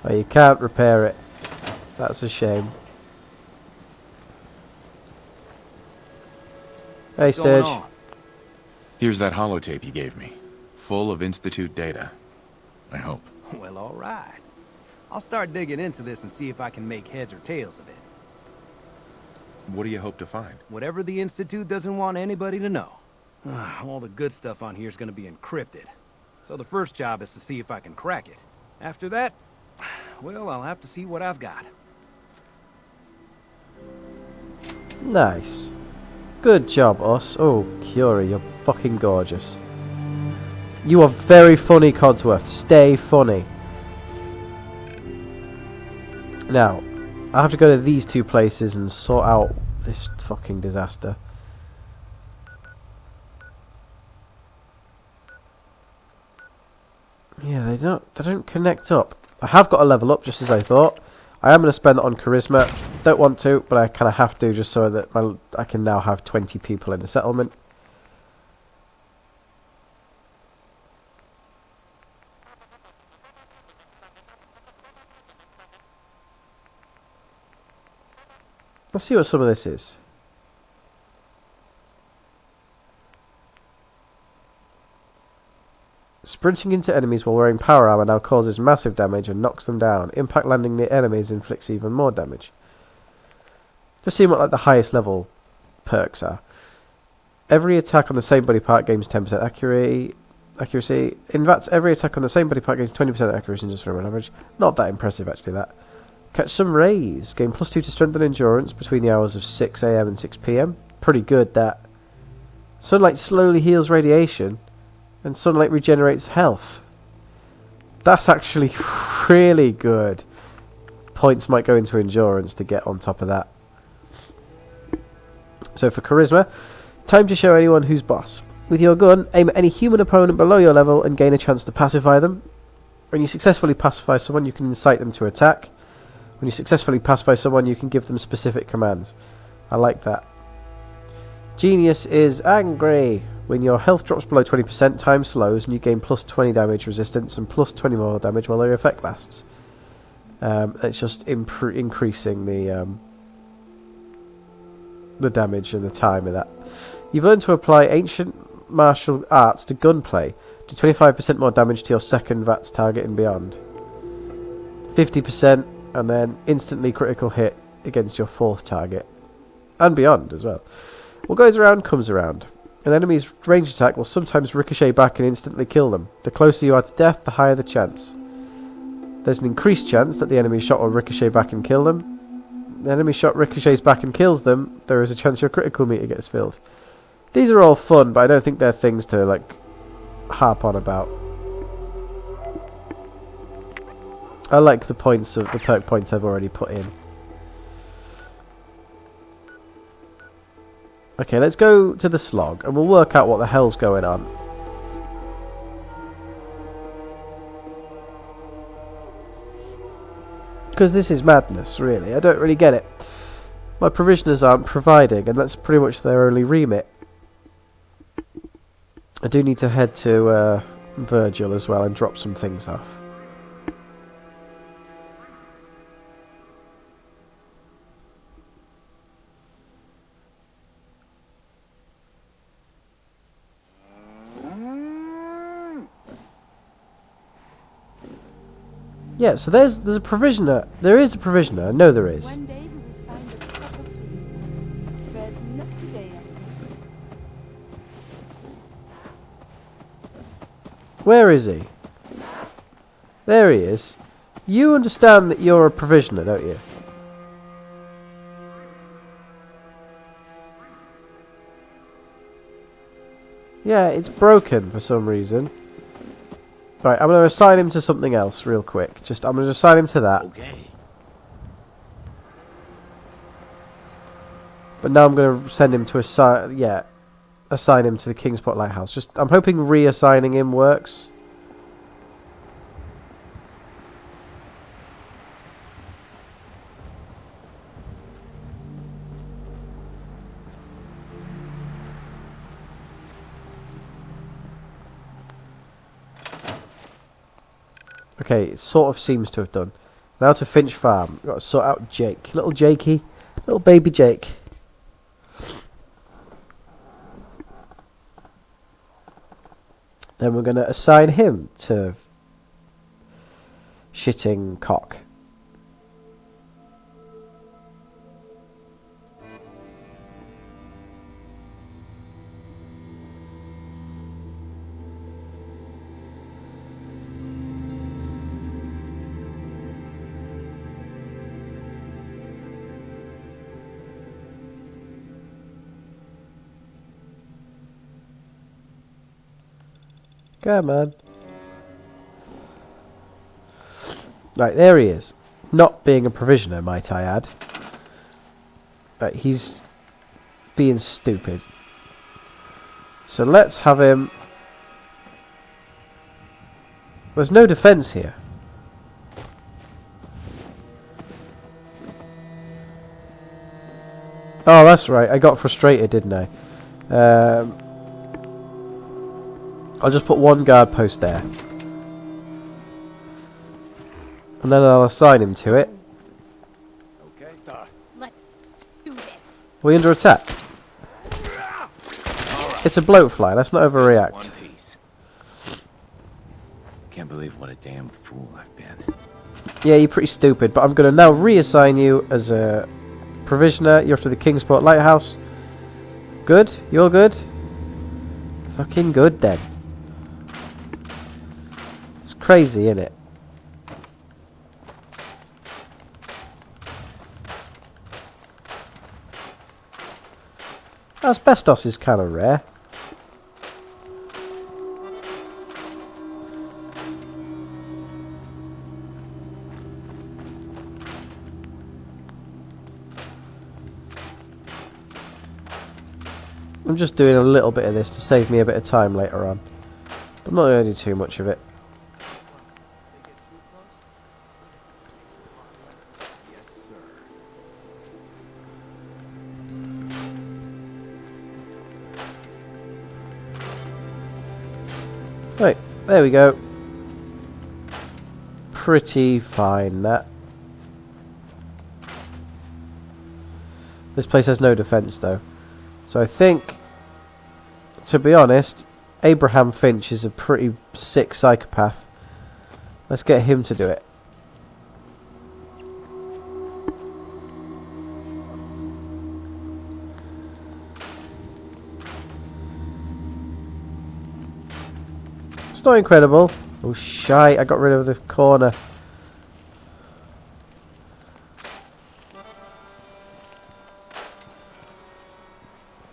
Oh, you can't repair it. That's a shame. Hey, Sturge. Here's that holotape you gave me. Full of Institute data. I hope. Well, all right. I'll start digging into this and see if I can make heads or tails of it. What do you hope to find? Whatever the Institute doesn't want anybody to know. All the good stuff on here is going to be encrypted. So the first job is to see if I can crack it. After that, well, I'll have to see what I've got. Nice. Good job, us. Oh, Curie, you're fucking gorgeous. You are very funny, Codsworth. Stay funny. Now, I have to go to these two places and sort out this fucking disaster. Yeah, they don't connect up. I have got a level up, just as I thought. I am going to spend that on charisma. Don't want to, but I kind of have to, just so that I can now have 20 people in the settlement. Let's see what some of this is. Sprinting into enemies while wearing power armor now causes massive damage and knocks them down. Impact landing near enemies inflicts even more damage. Just seeing what like the highest level perks are. Every attack on the same body part gains 10% accuracy. In VATS, every attack on the same body part gains 20% accuracy just for an average. Not that impressive actually, that. Catch some rays. Gain +2 to strength and endurance between the hours of 6 AM and 6 PM. Pretty good, that. Sunlight slowly heals radiation. And sunlight regenerates health. That's actually really good. Points might go into endurance to get on top of that. So for charisma, time to show anyone who's boss. With your gun, aim at any human opponent below your level and gain a chance to pacify them. When you successfully pacify someone, you can incite them to attack. When you successfully pacify someone, you can give them specific commands. I like that. Genius is angry. When your health drops below 20%, time slows and you gain +20 damage resistance and +20 more damage while your effect lasts. It's just increasing the damage and the time of that. You've learned to apply ancient martial arts to gunplay. Do 25% more damage to your second VATS target and beyond. 50% and then instantly critical hit against your fourth target. And beyond as well. What goes around comes around. An enemy's ranged attack will sometimes ricochet back and instantly kill them. The closer you are to death, the higher the chance. There's an increased chance that the enemy shot will ricochet back and kill them. The enemy shot ricochets back and kills them. There is a chance your critical meter gets filled. These are all fun, but I don't think they're things to like harp on about. I like the points of the perk points I've already put in. Okay, let's go to the slog and we'll work out what the hell's going on. Because this is madness, really. I don't really get it. My provisioners aren't providing, and that's pretty much their only remit. I do need to head to Virgil as well and drop some things off. Yeah, so there's a provisioner. There is a provisioner. I know there is. One day we will find the proper sweet, but not today, I think. Where is he? There he is. You understand that you're a provisioner, don't you? Yeah, it's broken for some reason. Right, I'm going to assign him to something else real quick. I'm going to assign him to that. Okay. But now I'm going to send him to assign him to the Kingsport Lighthouse. I'm hoping reassigning him works. Okay, it sort of seems to have done. Now to Finch Farm. We've got to sort out Jake. Little Jakey. Little baby Jake. Then we're going to assign him to Shitting Cock. Come on. Right, there he is. Not being a provisioner, might I add. Right, he's being stupid. So let's have him... There's no defense here. Oh, that's right. I got frustrated, didn't I? I'll just put one guard post there. And then I'll assign him to it. Let's do this. We under attack? It's a bloatfly. Let's not overreact. One piece. Can't believe what a damn fool I've been. Yeah, you're pretty stupid, but I'm going to now reassign you as a provisioner. You're off to the Kingsport Lighthouse. Good? You all good? Fucking good then. It's crazy, isn't it? Asbestos is kind of rare. I'm just doing a little bit of this to save me a bit of time later on. But I'm not going to do too much of it. Right, there we go. Pretty fine, that. This place has no defense, though. So I think, to be honest, Abraham Finch is a pretty sick psychopath. Let's get him to do it. It's not incredible. Oh, shite, I got rid of the corner.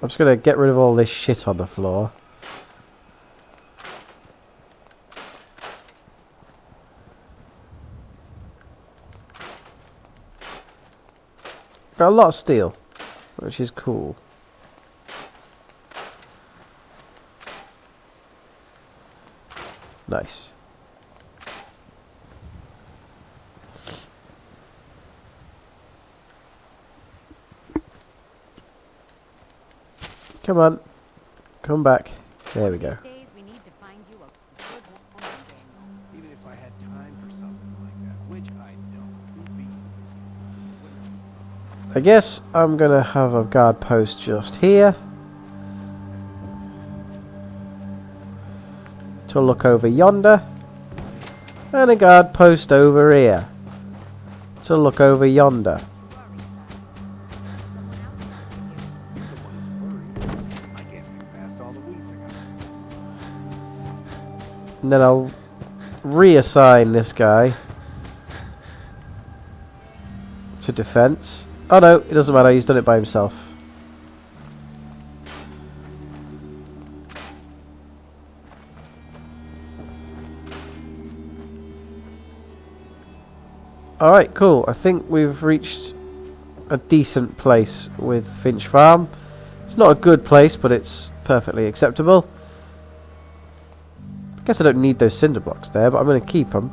I'm just going to get rid of all this shit on the floor. Got a lot of steel, which is cool. Nice. Come on. Come back. There we go. Even if I had time for something like that, which I don't, would be... I guess I'm going to have a guard post just here. To look over yonder. And a guard post over here. To look over yonder. And then I'll reassign this guy to defense. Oh no, it doesn't matter, he's done it by himself. Alright, cool. I think we've reached a decent place with Finch Farm. It's not a good place, but it's perfectly acceptable. I guess I don't need those cinder blocks there, but I'm going to keep them.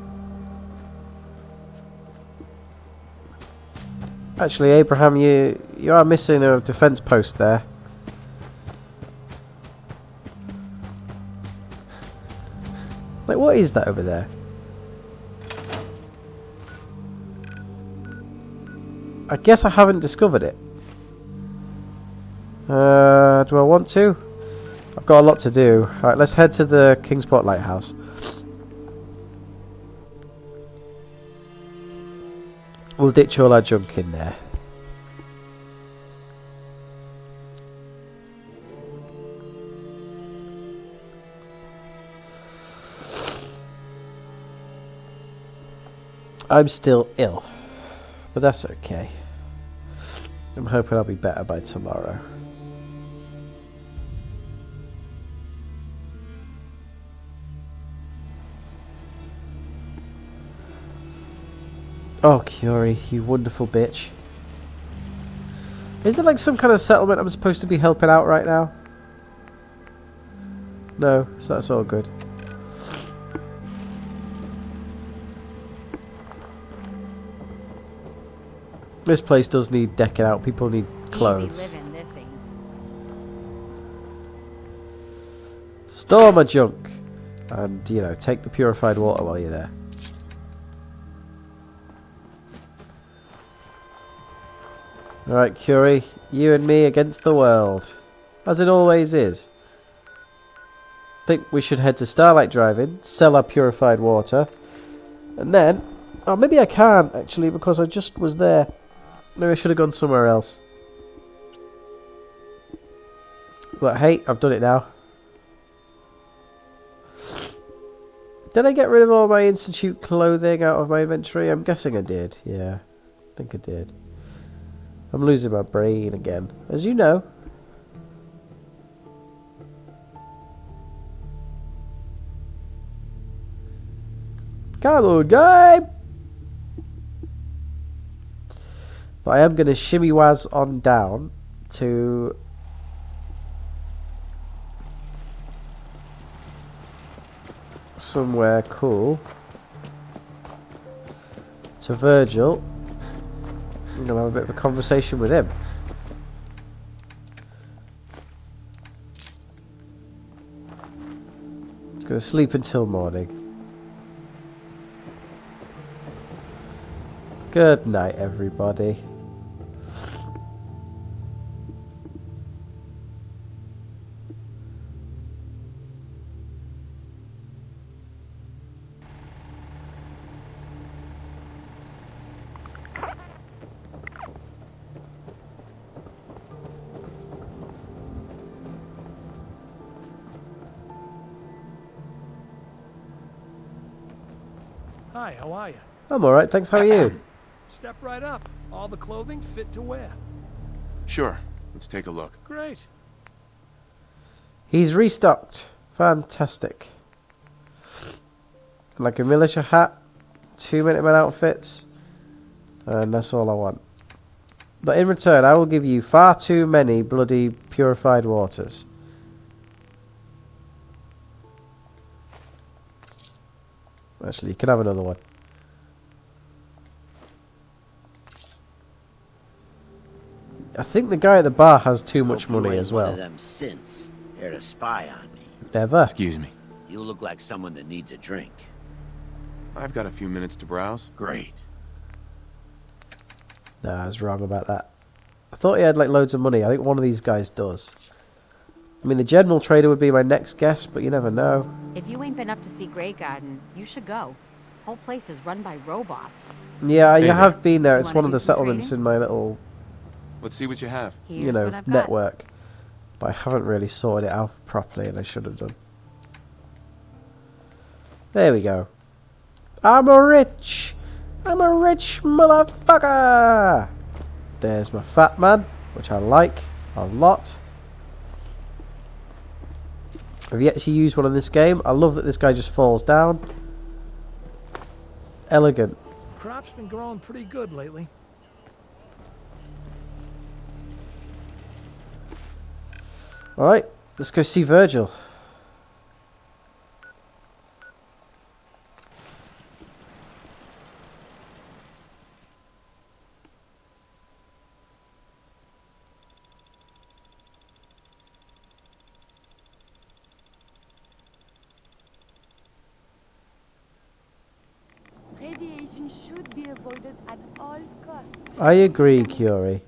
Actually, Abraham, you are missing a defense post there. Like, what is that over there? I guess I haven't discovered it. Do I want to? I've got a lot to do. Alright, let's head to the Kingsport Lighthouse. We'll ditch all our junk in there. I'm still ill, but that's okay. I'm hoping I'll be better by tomorrow. Oh, Curie, you wonderful bitch. Is there like some kind of settlement I'm supposed to be helping out right now? No, so that's all good. This place does need decking out. People need clothes. Easy living, this ain't. Store my junk. And, you know, take the purified water while you're there. Alright, Curie. You and me against the world. As it always is. Think we should head to Starlight Drive-In, sell our purified water, and then... Oh, maybe I can't, actually, because I just was there. Maybe I should have gone somewhere else. But hey, I've done it now. Did I get rid of all my Institute clothing out of my inventory? I'm guessing I did. Yeah, I think I did. I'm losing my brain again, as you know. Come on, guy! But I am going to shimmy waz on down to... somewhere cool. To Virgil. I'm going to have a bit of a conversation with him. He's going to sleep until morning. Good night, everybody. Hi, how are you? I'm alright, thanks. How are you? Step right up. All the clothing fit to wear. Sure. Let's take a look. Great. He's restocked. Fantastic. Like a militia hat, 2 Minuteman outfits, and that's all I want. But in return, I will give you far too many bloody purified waters. Actually, you can have another one. I think the guy at the bar has too much money as well. One of them synths here to spy on me. Never. Excuse me. You look like someone that needs a drink. I've got a few minutes to browse. Great. Nah, I was wrong about that. I thought he had like loads of money. I think one of these guys does. I mean, the general trader would be my next guess, but you never know. If you ain't been up to see Grey Garden, you should go. Whole place is run by robots. Yeah, you Hey have been there. You It's wanna one of do the some settlements trading? in my little, Let's see what you have. you Here's know, what I've got. network. But I haven't really sorted it out properly, and I should have done. There we go. I'm a rich motherfucker. There's my fat man, which I like a lot. I've yet to use one in this game. I love that this guy just falls down. Elegant. Crop's been growing pretty good lately. Alright, let's go see Virgil. Radiation should be avoided at all costs. I agree, Curie.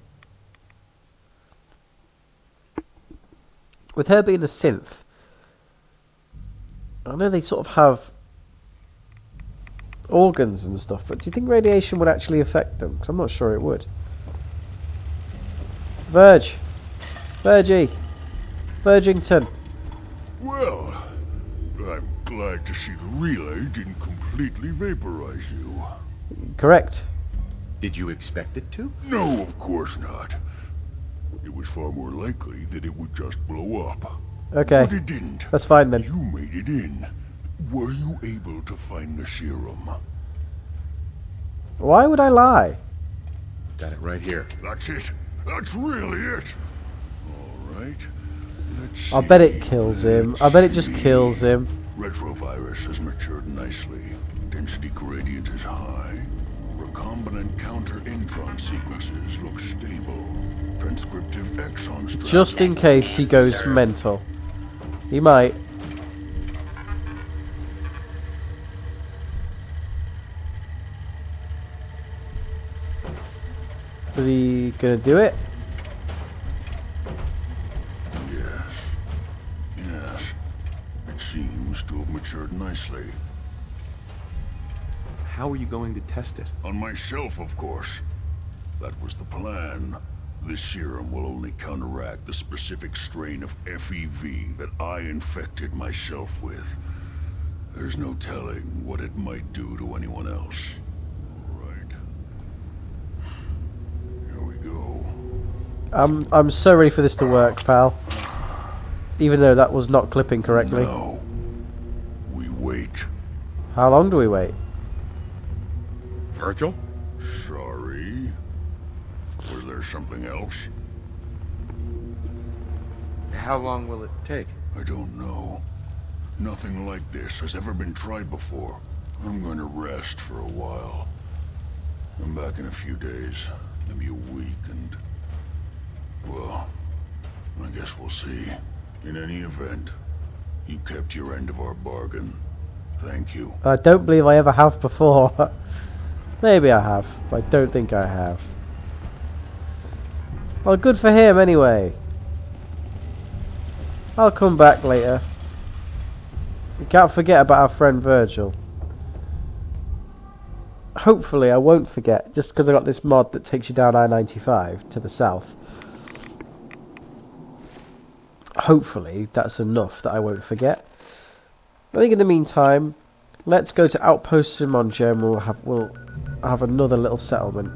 With her being a synth, I know they sort of have organs and stuff, but do you think radiation would actually affect them? Because I'm not sure it would. Virgington. Well, I'm glad to see the relay didn't completely vaporize you. Correct. Did you expect it to? No, of course not. It was far more likely that it would just blow up. Okay. But it didn't. That's fine then. You made it in. Were you able to find the serum? Why would I lie? Got it right here. That's it. That's really it. All right. Let's I bet see. it kills him. I bet it just kills him. Retrovirus has matured nicely. Density gradient is high. Recombinant counter-intron sequences look stable. Transcriptive exon strategy. Just in case he goes mental. He might. Is he gonna do it? Yes. Yes. It seems to have matured nicely. How are you going to test it? On myself, of course. That was the plan. This serum will only counteract the specific strain of FEV that I infected myself with. There's no telling what it might do to anyone else. Right. Here we go. I'm so ready for this to work, pal. Even though that was not clipping correctly. No. We wait. How long do we wait? Virgil? Sorry. Was there something else? How long will it take? I don't know. Nothing like this has ever been tried before. I'm going to rest for a while. I'm back in a few days, maybe a week, and... well, I guess we'll see. In any event, you kept your end of our bargain. Thank you. I don't believe I ever have before. Maybe I have, but I don't think I have. Well, good for him anyway. I'll come back later. You can't forget about our friend Virgil. Hopefully I won't forget, just because I got this mod that takes you down I-95 to the south. Hopefully that's enough that I won't forget. I think in the meantime, let's go to Outpost Simonja and we'll have another little settlement.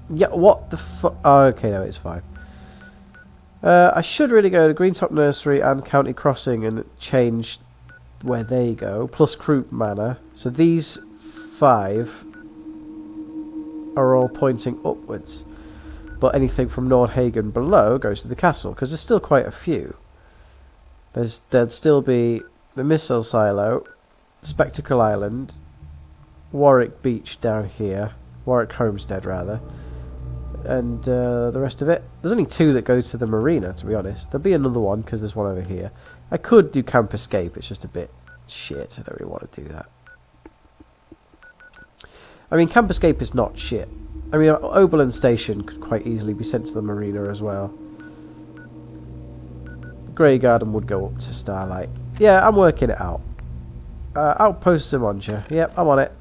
Yeah, what the fuck? Oh, okay, no, it's fine. I should really go to Greentop Nursery and County Crossing and change where they go, plus Croup Manor. So these 5 are all pointing upwards. But anything from Nordhagen below goes to the castle, because there's still quite a few. There'd still be the Missile Silo, Spectacle Island, Warwick Beach down here, Warwick Homestead rather, and the rest of it. There's only 2 that go to the marina, to be honest. There'll be another one because there's one over here. I could do Camp Escape, it's just a bit shit. I don't really want to do that. I mean, Camp Escape is not shit. I mean, Oberlin Station could quite easily be sent to the marina as well. Grey Garden would go up to Starlight. Yeah, I'm working it out. Outpost Simonja. Yep, I'm on it.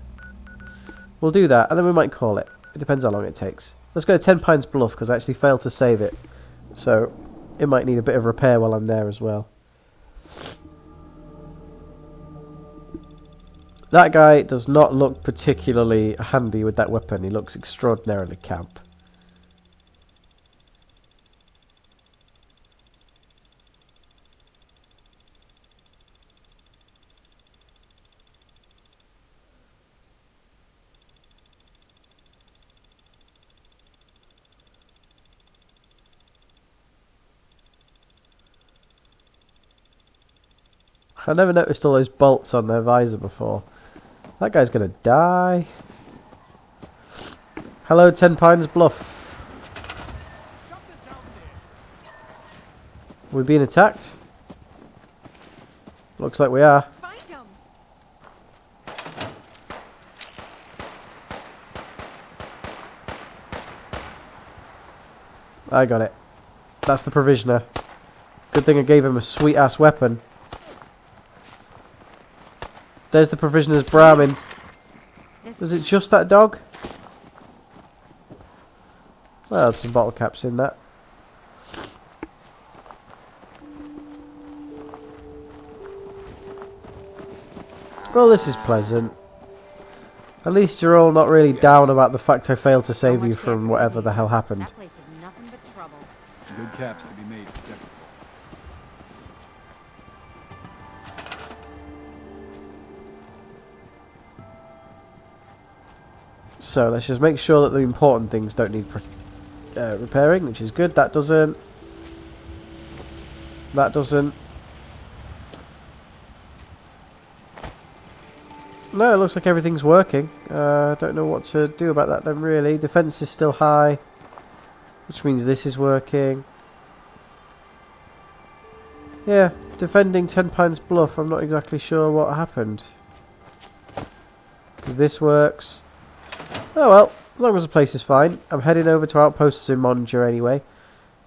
We'll do that, and then we might call it. It depends how long it takes. Let's go to 10 Pines Bluff, because I actually failed to save it. So, it might need a bit of repair while I'm there as well. That guy does not look particularly handy with that weapon. He looks extraordinarily camp. I never noticed all those bolts on their visor before. That guy's gonna die. Hello, 10 Pines Bluff. We're being attacked? Looks like we are. I got it. That's the provisioner. Good thing I gave him a sweet ass weapon. There's the provisioner's Brahmin. Was it just that dog? Well, there's some bottle caps in that. Well, this is pleasant. At least you're all not really down about the fact I failed to save you from whatever the hell happened. That place is nothing but trouble. Good caps to be made. So let's just make sure that the important things don't need repairing, which is good. That doesn't. That doesn't. No, it looks like everything's working. I don't know what to do about that then, really. Defense is still high, which means this is working. Yeah, defending 10 Pines Bluff. I'm not exactly sure what happened. Because this works. Oh well, as long as the place is fine. I'm heading over to Outpost Zimonja anyway.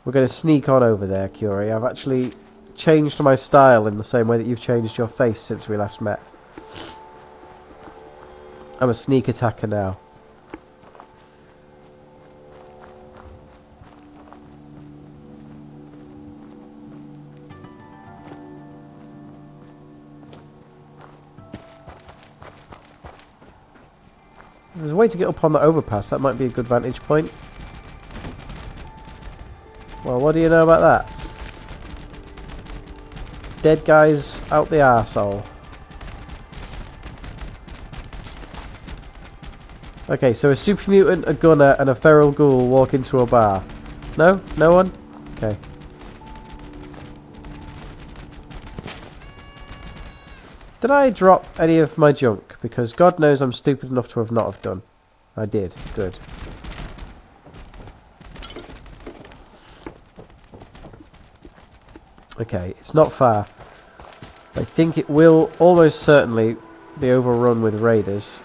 We're going to sneak on over there, Curie. I've actually changed my style in the same way that you've changed your face since we last met. I'm a sneak attacker now. There's a way to get up on the overpass. That might be a good vantage point. Well, what do you know about that? Dead guys out the arsehole. Okay, so a super mutant, a gunner, and a feral ghoul walk into a bar. No? No one? Okay. Did I drop any of my junk? Because God knows I'm stupid enough to have not have done. I did. Good. Okay, it's not far. I think it will almost certainly be overrun with raiders.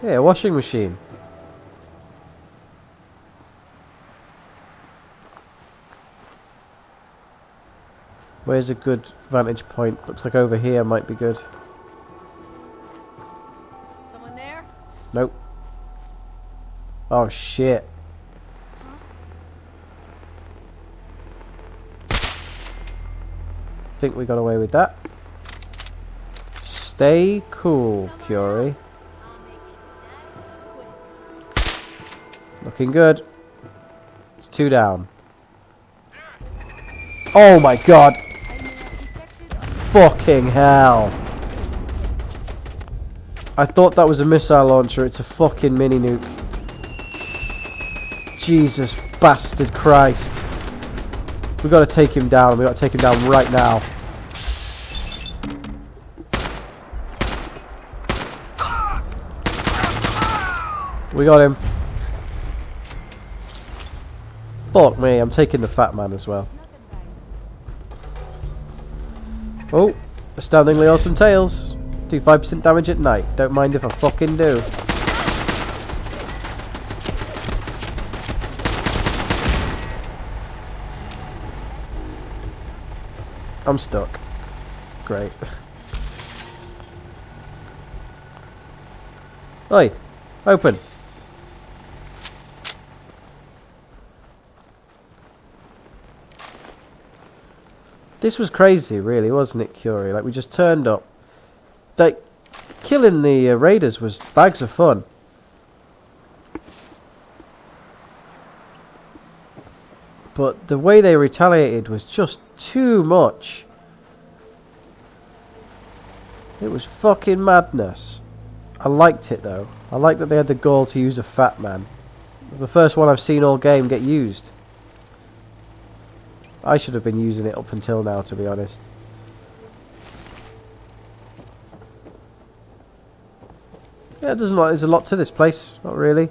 Yeah, a washing machine. Where's a good vantage point? Looks like over here might be good. Someone there? Nope. Oh shit. Think we got away with that. Stay cool, Curie. Looking good. It's 2 down. Oh my god! Fucking hell! I thought that was a missile launcher. It's a fucking mini nuke. Jesus bastard Christ. We gotta take him down. We gotta take him down right now. We got him. Fuck me, I'm taking the fat man as well. Oh, astoundingly awesome tails. Do 5% damage at night. Don't mind if I fucking do. I'm stuck. Great. Oi, open. This was crazy, really, wasn't it, Curie? Like, we just turned up. Like, killing the raiders was bags of fun. But the way they retaliated was just too much. It was fucking madness. I liked it, though. I liked that they had the gall to use a fat man. It was the first one I've seen all game get used. I should have been using it up until now, to be honest. Yeah, it doesn't like there's a lot to this place. Not really.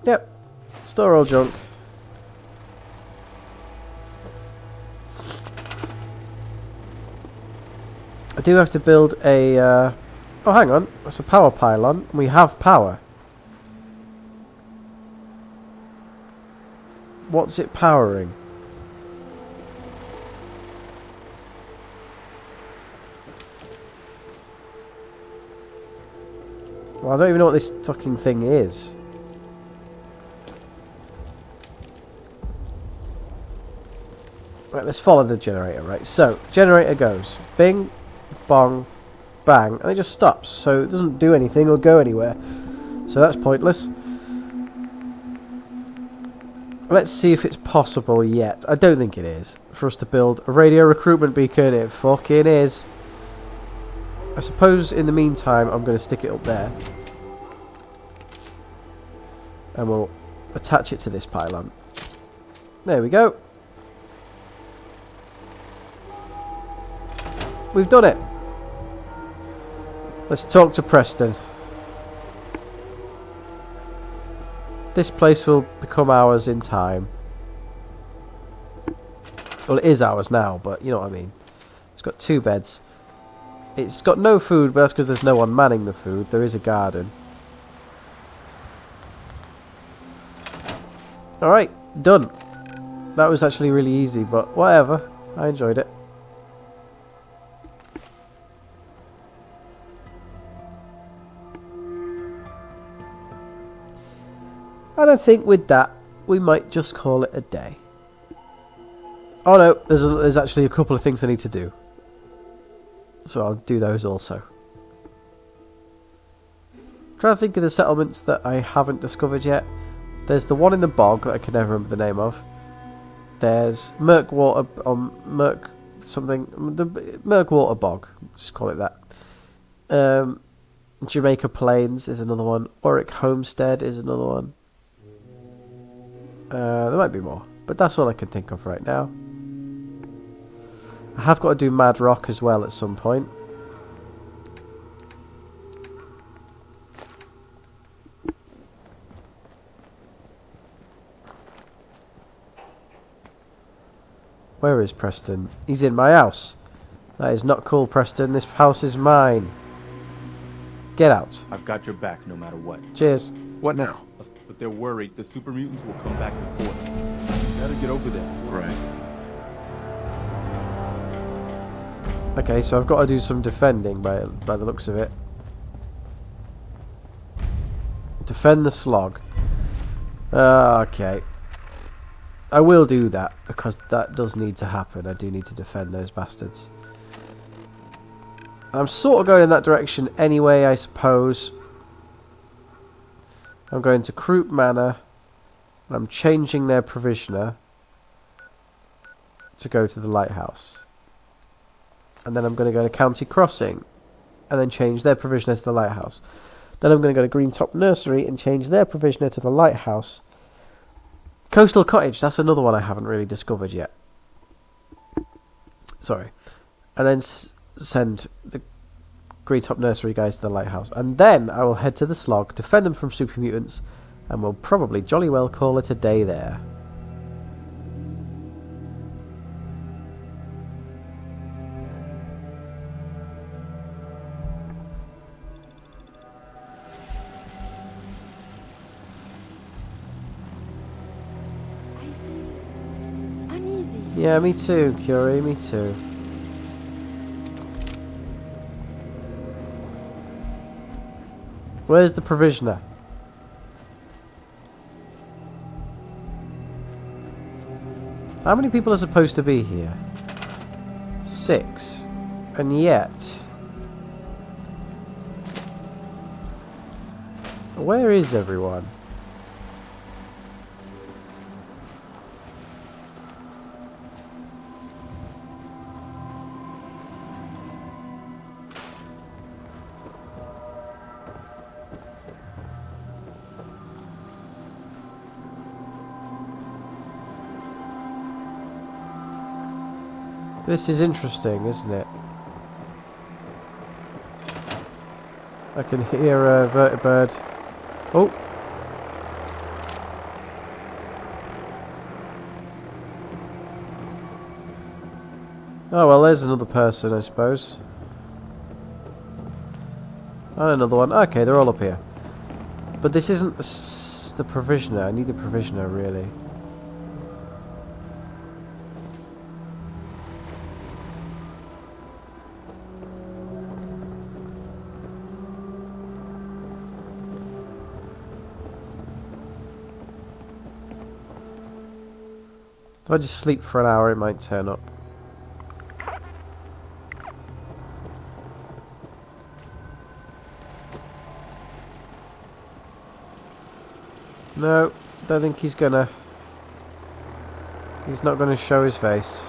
Yep. Store all junk. I do have to build a... oh, hang on. That's a power pylon. We have power. What's it powering? Well, I don't even know what this fucking thing is. Right, let's follow the generator, right? So, the generator goes bing, bong, bang, and it just stops. So it doesn't do anything or go anywhere. So that's pointless. Let's see if it's possible yet. I don't think it is. For us to build a radio recruitment beacon. It fucking is. I suppose in the meantime I'm going to stick it up there. And we'll attach it to this pylon. There we go. We've done it. Let's talk to Preston. This place will become ours in time. Well, it is ours now, but you know what I mean. It's got 2 beds. It's got no food, but that's because there's no one manning the food. There is a garden. Alright, done. That was actually really easy, but whatever. I enjoyed it. And I think with that, we might just call it a day. Oh no, there's actually a couple of things I need to do. So I'll do those also. I'm trying to think of the settlements that I haven't discovered yet. There's the one in the bog that I can never remember the name of. There's Merkwater, Merk something, the Merkwater Bog, just call it that. Jamaica Plains is another one. Warwick Homestead is another one. There might be more, but that's all I can think of right now. I have got to do Mad Rock as well at some point. Where is Preston? He's in my house. That is not cool, Preston. This house is mine. Get out. I've got your back no matter what. Cheers. What now? But they're worried the super mutants will come back and forth. You gotta get over there. Right. Okay, so I've got to do some defending by the looks of it. Defend the slog. Okay. I will do that, because that does need to happen. I do need to defend those bastards. I'm sort of going in that direction anyway, I suppose. I'm going to Croup Manor. And I'm changing their provisioner to go to the lighthouse. And then I'm going to go to County Crossing. And then change their provisioner to the lighthouse. Then I'm going to go to Greentop Nursery and change their provisioner to the lighthouse. Coastal Cottage, that's another one I haven't really discovered yet. Sorry. And then send the Greentop Nursery guys to the lighthouse. And then I will head to the slog, defend them from super mutants, and we'll probably jolly well call it a day there. Yeah, me too, Curie, me too. Where's the provisioner? How many people are supposed to be here? 6. And yet... where is everyone? This is interesting, isn't it? I can hear a vertibird. Oh! Oh well, there's another person, I suppose. And another one. Okay, they're all up here. But this isn't the provisioner. I need the provisioner, really. If I just sleep for an hour, it might turn up. No, don't think he's gonna. He's not gonna show his face.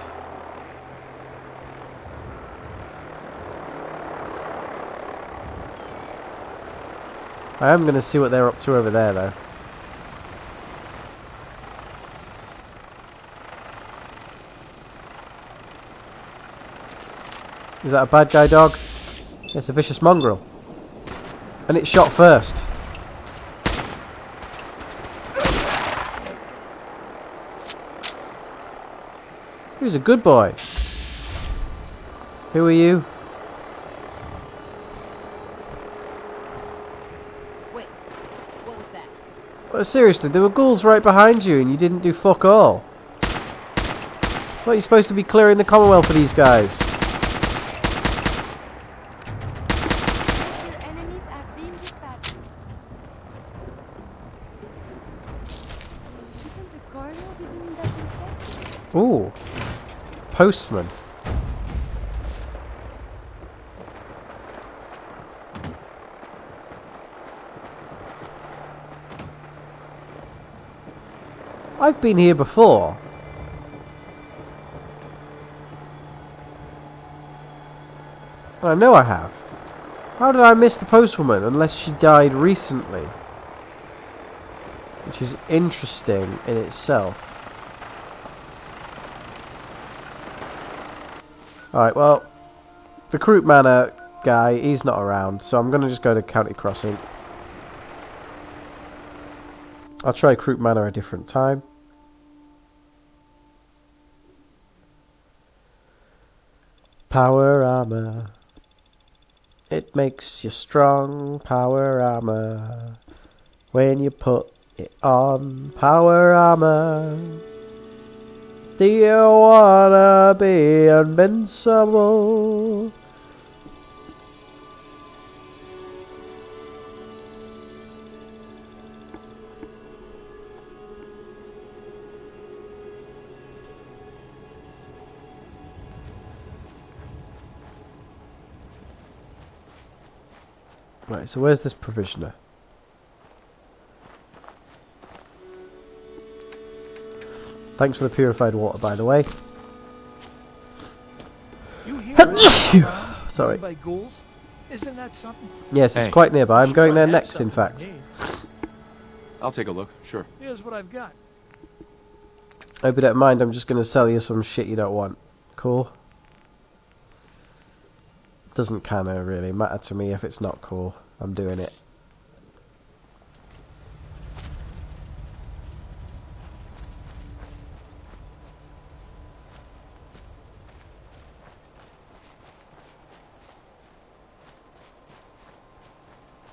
I am gonna see what they're up to over there, though. Is that a bad guy dog? It's a vicious mongrel. And it shot first. Who's was a good boy. Who are you? Wait, what was that? Well, seriously, there were ghouls right behind you and you didn't do fuck all. What are you supposed to be clearing the Commonwealth for these guys? Your enemies have been dispatched. Shouldn't the coroner be doing that instead? Ooh. Postman. I've been here before. I know I have. How did I miss the postwoman unless she died recently? Which is interesting in itself. Alright, well, the Croup Manor guy, he's not around, so I'm going to just go to County Crossing. I'll try Croup Manor a different time. Power armor. It makes you strong, power armor. When you put it on, power armor. Do you wanna be invincible? Right, so where's this provisioner? Thanks for the purified water, by the way. You hear Sorry. by ghouls? Isn't that something? Yes, it's Hey. quite nearby. I'm going there Have next, in something fact. I need. I'll take a look, sure. Here's what I've got. Hope you don't mind, I'm just going to sell you some shit you don't want. Cool? Doesn't kinda really matter to me if it's not cool. I'm doing it.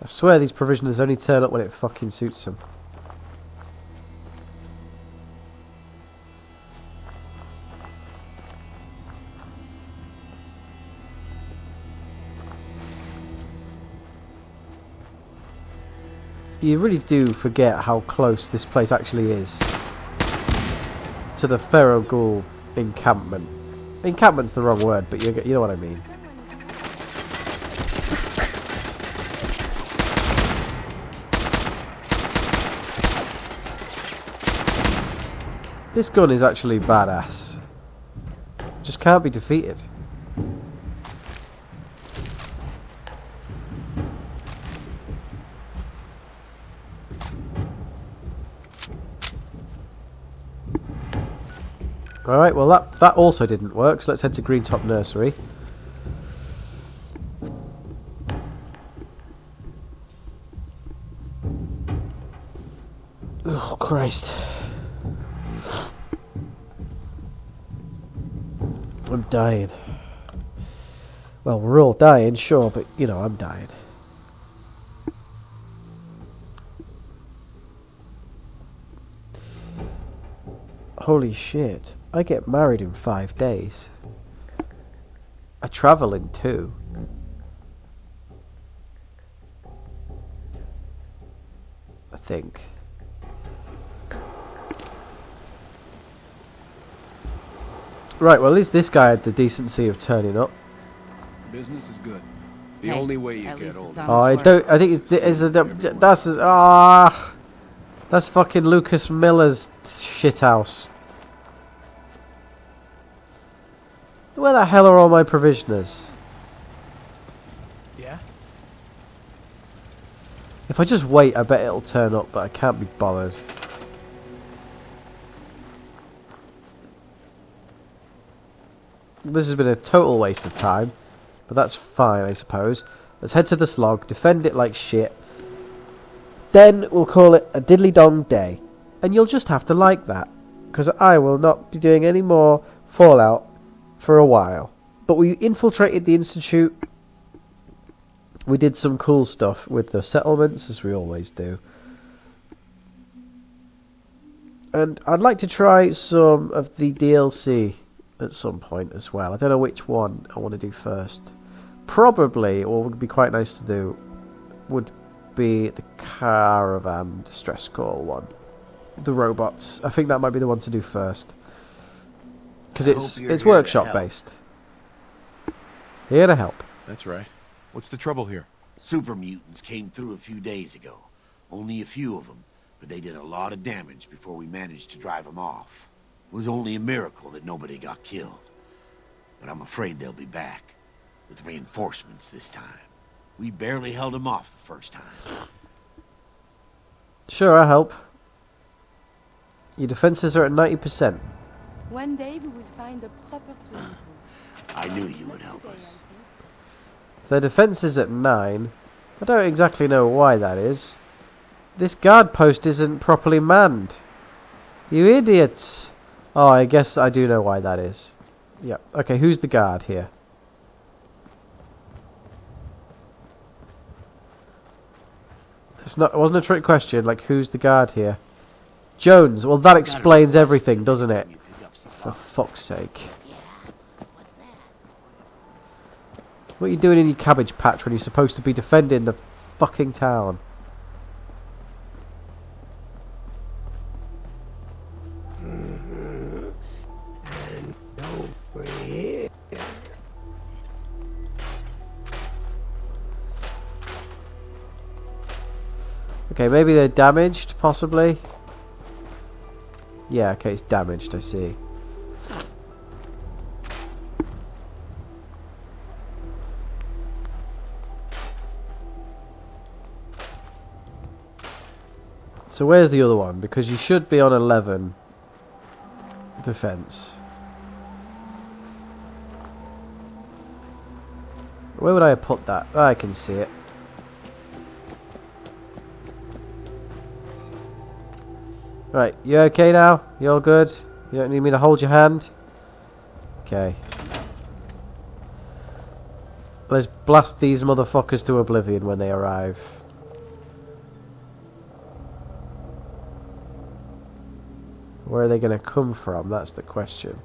I swear these provisioners only turn up when it fucking suits them. You really do forget how close this place actually is to the Feral Ghoul encampment. Encampment's the wrong word, but you know what I mean. This gun is actually badass. Just can't be defeated. Alright, well that also didn't work, so let's head to Greentop Nursery. Oh, Christ. I'm dying. Well, we're all dying, sure, but, you know, I'm dying. Holy shit. I get married in 5 days. I travel in 2. I think. Right, well at least this guy had the decency of turning up. Business is good. The Hey, only way you at get least it's older. on Oh, I don't. I think that's fucking Lucas Miller's shithouse. Where the hell are all my provisioners? Yeah? If I just wait, I bet it'll turn up, but I can't be bothered. This has been a total waste of time, but that's fine, I suppose. Let's head to the slog, defend it like shit. Then we'll call it a diddly dong day. And you'll just have to like that, because I will not be doing any more Fallout for a while. But we infiltrated the Institute. We did some cool stuff with the settlements, as we always do. And I'd like to try some of the DLC at some point as well. I don't know which one I want to do first. Probably, or would be quite nice to do, would be the caravan distress call one. The robots. I think that might be the one to do first. Because it's workshop based. Here to help. That's right. What's the trouble here? Super mutants came through a few days ago. Only a few of them, but they did a lot of damage before we managed to drive them off. It was only a miracle that nobody got killed. But I'm afraid they'll be back, with reinforcements this time. We barely held them off the first time. Sure, I'll help. Your defenses are at 90%. One day we will find a proper swimming pool. I knew you would help us. Their defense is at 9. I don't exactly know why that is. This guard post isn't properly manned. You idiots. Oh, I guess I do know why that is. Yep. Okay, who's the guard here? It wasn't a trick question, like who's the guard here? Jones. Well, that explains everything, doesn't it? For fuck's sake. What are you doing in your cabbage patch when you're supposed to be defending the fucking town? Okay, maybe they're damaged, possibly. Yeah, okay, it's damaged, I see. So where's the other one? Because you should be on 11 defense. Where would I have put that? Oh, I can see it. Right, you okay now? You all good? You don't need me to hold your hand? Okay. Let's blast these motherfuckers to oblivion when they arrive. Where are they going to come from? That's the question.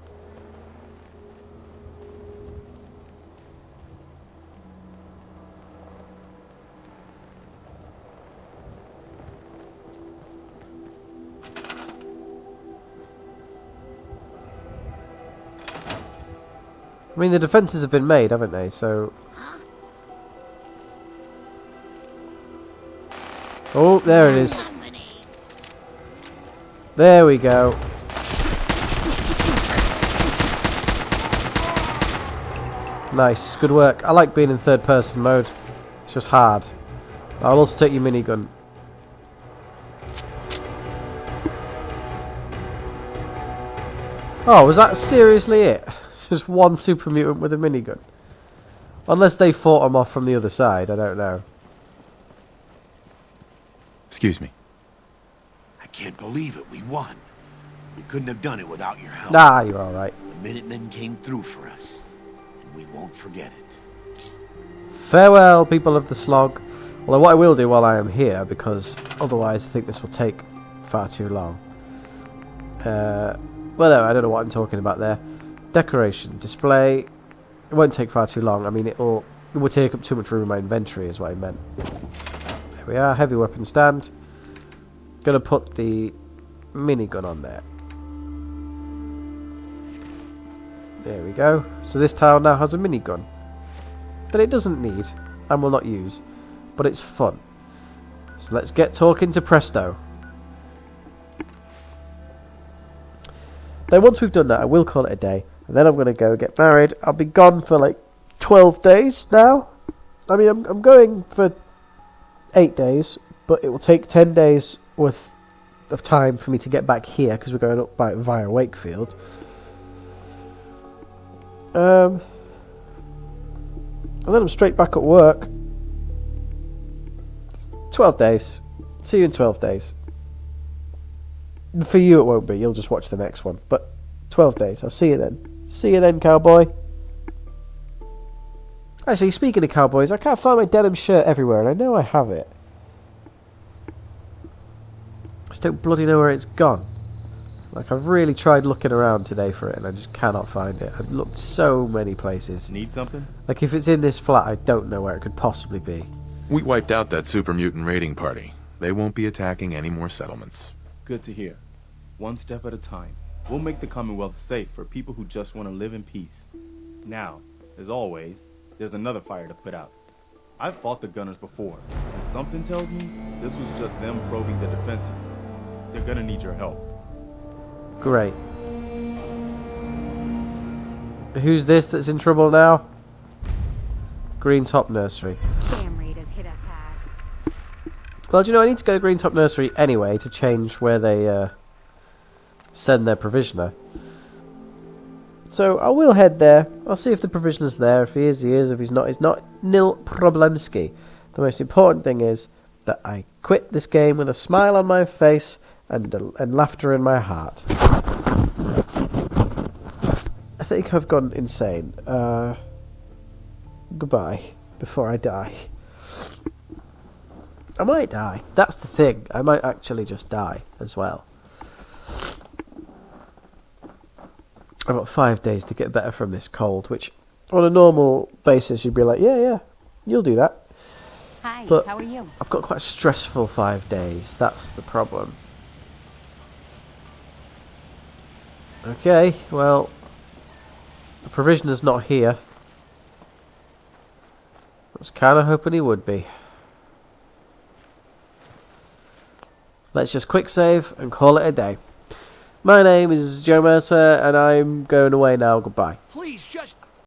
I mean, the defences have been made, haven't they? So... Oh, there it is. There we go. Nice, good work. I like being in third person mode. It's just hard. I'll also take your minigun. Oh, was that seriously it? Just one super mutant with a minigun. Unless they fought him off from the other side, I don't know. Excuse me. I can't believe it. We won. We couldn't have done it without your help. Nah, you're alright. The Minutemen came through for us, and we won't forget it. Farewell, people of the slog. Although what I will do while I am here, because otherwise I think this will take far too long. Well, no, I don't know what I'm talking about there. Decoration, display. It won't take far too long. I mean, it will take up too much room in my inventory, is what I meant. There we are, heavy weapon stand. Gonna put the minigun on there. There we go. So this town now has a minigun that it doesn't need and will not use, but it's fun. So let's get talking to Presto. Now once we've done that, I will call it a day, and then I'm going to go get married. I'll be gone for like 12 days now. I mean, I'm going for 8 days, but it will take 10 days worth of time for me to get back here, because we're going up via Wakefield. And then I'm straight back at work. 12 days. See you in 12 days. For you it won't be, you'll just watch the next one. But 12 days, I'll see you then. See you then, cowboy. Actually, speaking of cowboys, I can't find my denim shirt everywhere, and I know I have it. I just don't bloody know where it's gone. Like, I've really tried looking around today for it, and I just cannot find it. I've looked so many places. Need something? Like, if it's in this flat, I don't know where it could possibly be. We wiped out that super mutant raiding party. They won't be attacking any more settlements. Good to hear. One step at a time. We'll make the Commonwealth safe for people who just want to live in peace. Now, as always, there's another fire to put out. I've fought the Gunners before, and something tells me this was just them probing the defenses. They're gonna need your help. Great. Who's this that's in trouble now? Green Top Nursery. Damn raiders hit us hard. Well, do you know, I need to go to Green Top Nursery anyway to change where they send their provisioner. So I will head there. I'll see if the provisioner's there. If he is, he is. If he's not. Nil problemski. The most important thing is that I quit this game with a smile on my face and laughter in my heart. I think I've gone insane. Goodbye. Before I die. I might die. That's the thing. I might actually just die as well. I've got 5 days to get better from this cold, which on a normal basis you'd be like, yeah, you'll do that. Hi, but how are you? I've got quite a stressful 5 days. That's the problem. Okay, well, the provisioner's not here. I was kind of hoping he would be. Let's just quick save and call it a day. My name is Joe Mercer, and I'm going away now. Goodbye. Please, just